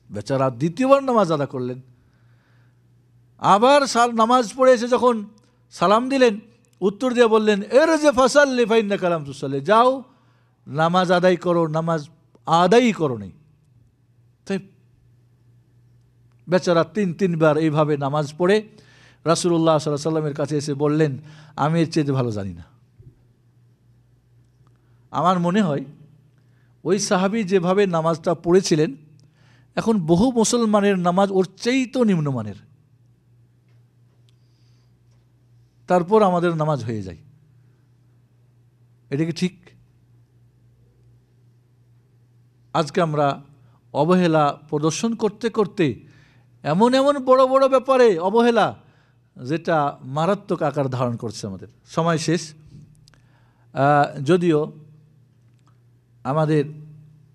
বেচারা দ্বিতীয়বার নামাজ আদা করলেন, আবার নামাজ পড়ে এসে যখন সালাম দিলেন উত্তর দিয়ে বললেন ইরজি ফাসাল্লি ফাইন্নাকা লাম তুসাল্লি, যাও নামাজ আদায় করো, নামাজ আদায়ই করো নাই। তাই বেচারা 3বার এইভাবে নামাজ পড়ে রাসূলুল্লাহ সাল্লাল্লাহু আলাইহি ওয়াসাল্লামের কাছে এসে বললেন, আমি এর চেয়ে ভালো জানি না। আমার মনে হয় ওই সাহাবী যেভাবে নামাজটা পড়েছিলেন, এখন বহু মুসলমানের নামাজ ওর চেয়েও নিম্নমানের, তারপর আমাদের নামাজ হয়ে যায়। এটা কি ঠিক? আজকে আমরা অবহেলা প্রদর্শন করতে করতে এমন এমন বড় বড় ব্যাপারে অবহেলা, যেটা মারাত্মক আকার ধারণ করছে। আমাদের সময় শেষ। যদিও আমাদের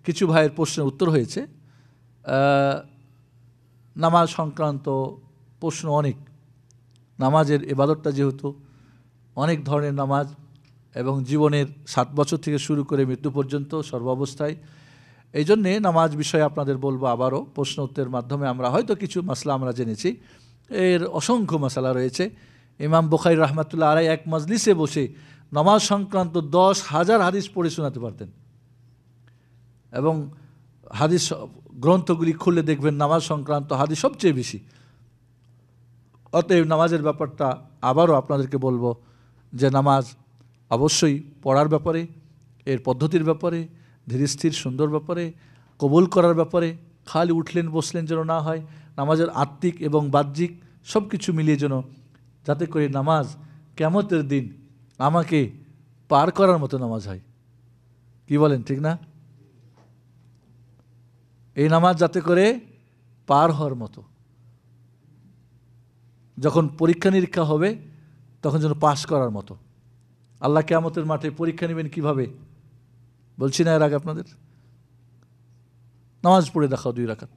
কিছু ভাইয়ের প্রশ্নের উত্তর হয়েছে, নামাজ সংক্রান্ত প্রশ্ন অনেক। নামাজের ইবাদতটা যেহেতু অনেক ধরনের নামাজ, এবং জীবনের 7 বছর থেকে শুরু করে মৃত্যু পর্যন্ত সর্বাবস্থায়, এই জন্যে নামাজ বিষয়ে আপনাদের বলবো আবারও, প্রশ্ন উত্তরের মাধ্যমে আমরা হয়তো কিছু মাসলা আমরা জেনেছি, এর অসংখ্য মশালা রয়েছে। ইমাম বুখারী রাহমাতুল্লাহ আলাইহি এক মজলিসে বসে নামাজ সংক্রান্ত 10,000 হাদিস পড়ে শোনাতে পারতেন, এবং হাদিস গ্রন্থগুলি খুলে দেখবেন নামাজ সংক্রান্ত হাদিস সবচেয়ে বেশি। অতএব নামাজের ব্যাপারটা আবারও আপনাদেরকে বলবো যে নামাজ অবশ্যই পড়ার ব্যাপারে, এর পদ্ধতির ব্যাপারে, ধীরস্থির সুন্দর ব্যাপারে, কবুল করার ব্যাপারে খালি উঠলেন বসলেন যেন না হয়, নামাজের আত্মিক এবং বাহ্যিক সব কিছু মিলিয়ে যেন, যাতে করে নামাজ কিয়ামতের দিন আমাকে পার করার মতো নামাজ হয়। কি বলেন, ঠিক না? এই নামাজ যাতে করে পার হওয়ার মতো, যখন পরীক্ষা নিরীক্ষা হবে তখন যেন পাশ করার মতো। আল্লাহ কিয়ামতের মাঠে পরীক্ষা নেবেন কিভাবে বলছি না এর আগে আপনাদের? নামাজ পড়ে দেখাও 2 রাকাত,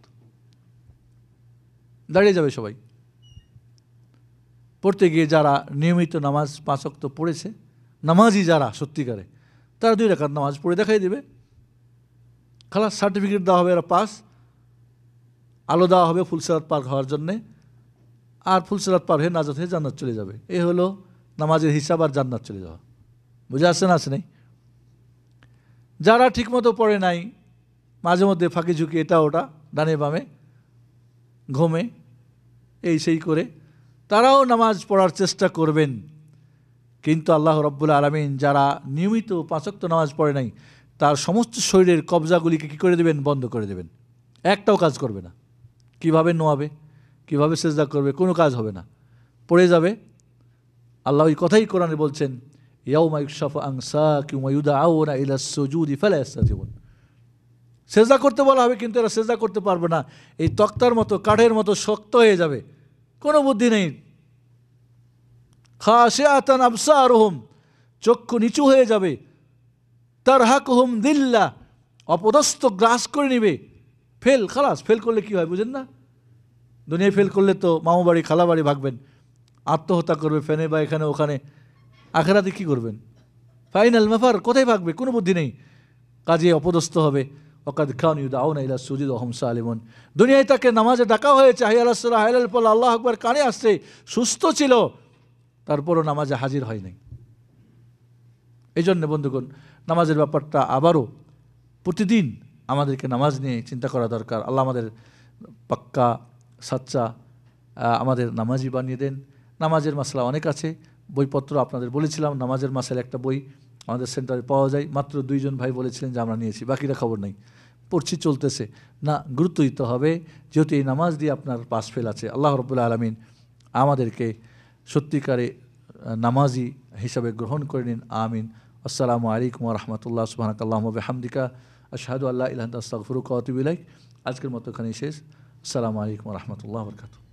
দাঁড়িয়ে যাবে সবাই। পড়তে গিয়ে যারা নিয়মিত নামাজ 5 ওয়াক্ত পড়েছে, নামাজি যারা সত্যিকারে, তারা 2 রাকাত নামাজ পড়ে দেখাই দেবে। খালাস, সার্টিফিকেট দেওয়া হবে, এরা পাস। আলো দেওয়া হবে ফুলসিরাত পার হওয়ার জন্যে, আর ফুলসিরাত পার হয়ে নাজাত হয়ে জান্নাত চলে যাবে। এ হলো নামাজের হিসাব আর জান্নাত চলে যাওয়া। বুঝে আসছে না? আসে নাই? যারা ঠিকমতো পড়ে নাই, মাঝে মধ্যে ফাঁকি ঝুঁকি এটা ওটা, ডানে বামে, ঘুমে, এই সেই করে, তারাও নামাজ পড়ার চেষ্টা করবেন। কিন্তু আল্লাহ রাব্বুল আলামিন যারা নিয়মিত 5 ওয়াক্ত নামাজ পড়ে নাই, তার সমস্ত শরীরের কবজাগুলিকে কী করে দেবেন? বন্ধ করে দেবেন। একটাও কাজ করবে না। কিভাবে নোয়াবে, কিভাবে সেজদা করবে, কোনো কাজ হবে না, পড়ে যাবে। আল্লাহ ওই কথাই কোরআনে বলছেন, ইয়াউমা ইউকশাফু আন সাকিন ওয়া ইউদআউনা ইলা সুজুদি ফালা ইস্তাতিউন। সেজদা করতে বলা হবে, কিন্তু এরা সেজদা করতে পারবে না। এই তক্তার মতো, কাঠের মতো শক্ত হয়ে যাবে, কোনো বুদ্ধি নেই। খাশিআতান আবসারুহুম, চক্ষু নিচু হয়ে যাবে। তারহাকুহুম দিল্লাহ, অপদস্থ গ্রাস করে নেবে। ফেল, খালাস। ফেল করলে কি হয় বুঝেন না? দুনিয়ায় ফেল করলে তো মামু বাড়ি খালা বাড়ি ভাগবেন, আত্মহত্যা করবে ফেনে বা এখানে ওখানে। আখেরাতে কি করবেন? ফাইনাল মাফার, কোথায় ভাগবে? কোনো বুদ্ধি নেই। কাজে অপদস্থ হবে। ওয়াকাদ কানু ইউদআউনা ইলা সুজুদি ওয়া হুম সালিমুন। দুনিয়ায় তাকে নামাজে ডাকা হয়েছে, হাইয়া আলাস সালাহ, হাইয়া আলাল ফালাহ, আল্লাহু আকবার কানে আসছে, সুস্থ ছিল, তারপরও নামাজে হাজির হয় নাই। এই জন্য বন্ধুগণ, নামাজের ব্যাপারটা আবারও প্রতিদিন আমাদেরকে নামাজ নিয়ে চিন্তা করা দরকার। আল্লাহ আমাদের পাক্কা সাচ্চা আমাদের নামাজি বানিয়ে দেন। নামাজের মাসলা অনেক আছে, বইপত্র আপনাদের বলেছিলাম, নামাজের মাসের একটা বই আমাদের সেন্টারে পাওয়া যায়। মাত্র 2 জন ভাই বলেছিলেন যে আমরা নিয়েছি, বাকিরা খবর নেই। পড়ছি, চলতেছে না, গুরুত্ব দিতে হবে, যেহেতু এই নামাজ দিয়ে আপনার পাস ফেল আছে। আল্লাহ রাব্বুল আলামিন আমাদেরকে সত্যিকারে নামাজি হিসাবে গ্রহণ করে নিন, আমিন। আসসালামু আলাইকুম ওয়া রাহমাতুল্লাহ। সুবহানাকাল্লাহুম্মা ওয়া বিহামদিকা আশহাদু আল্লা ইলাহা ইল্লা আনতা আস্তাগফিরুকা ওয়া আতুবু ইলাইক। আজকের মতো এখানেই শেষ। আসসালামু আলাইকুম ওয়া রাহমাতুল্লাহি ওয়া বারাকাতুহু।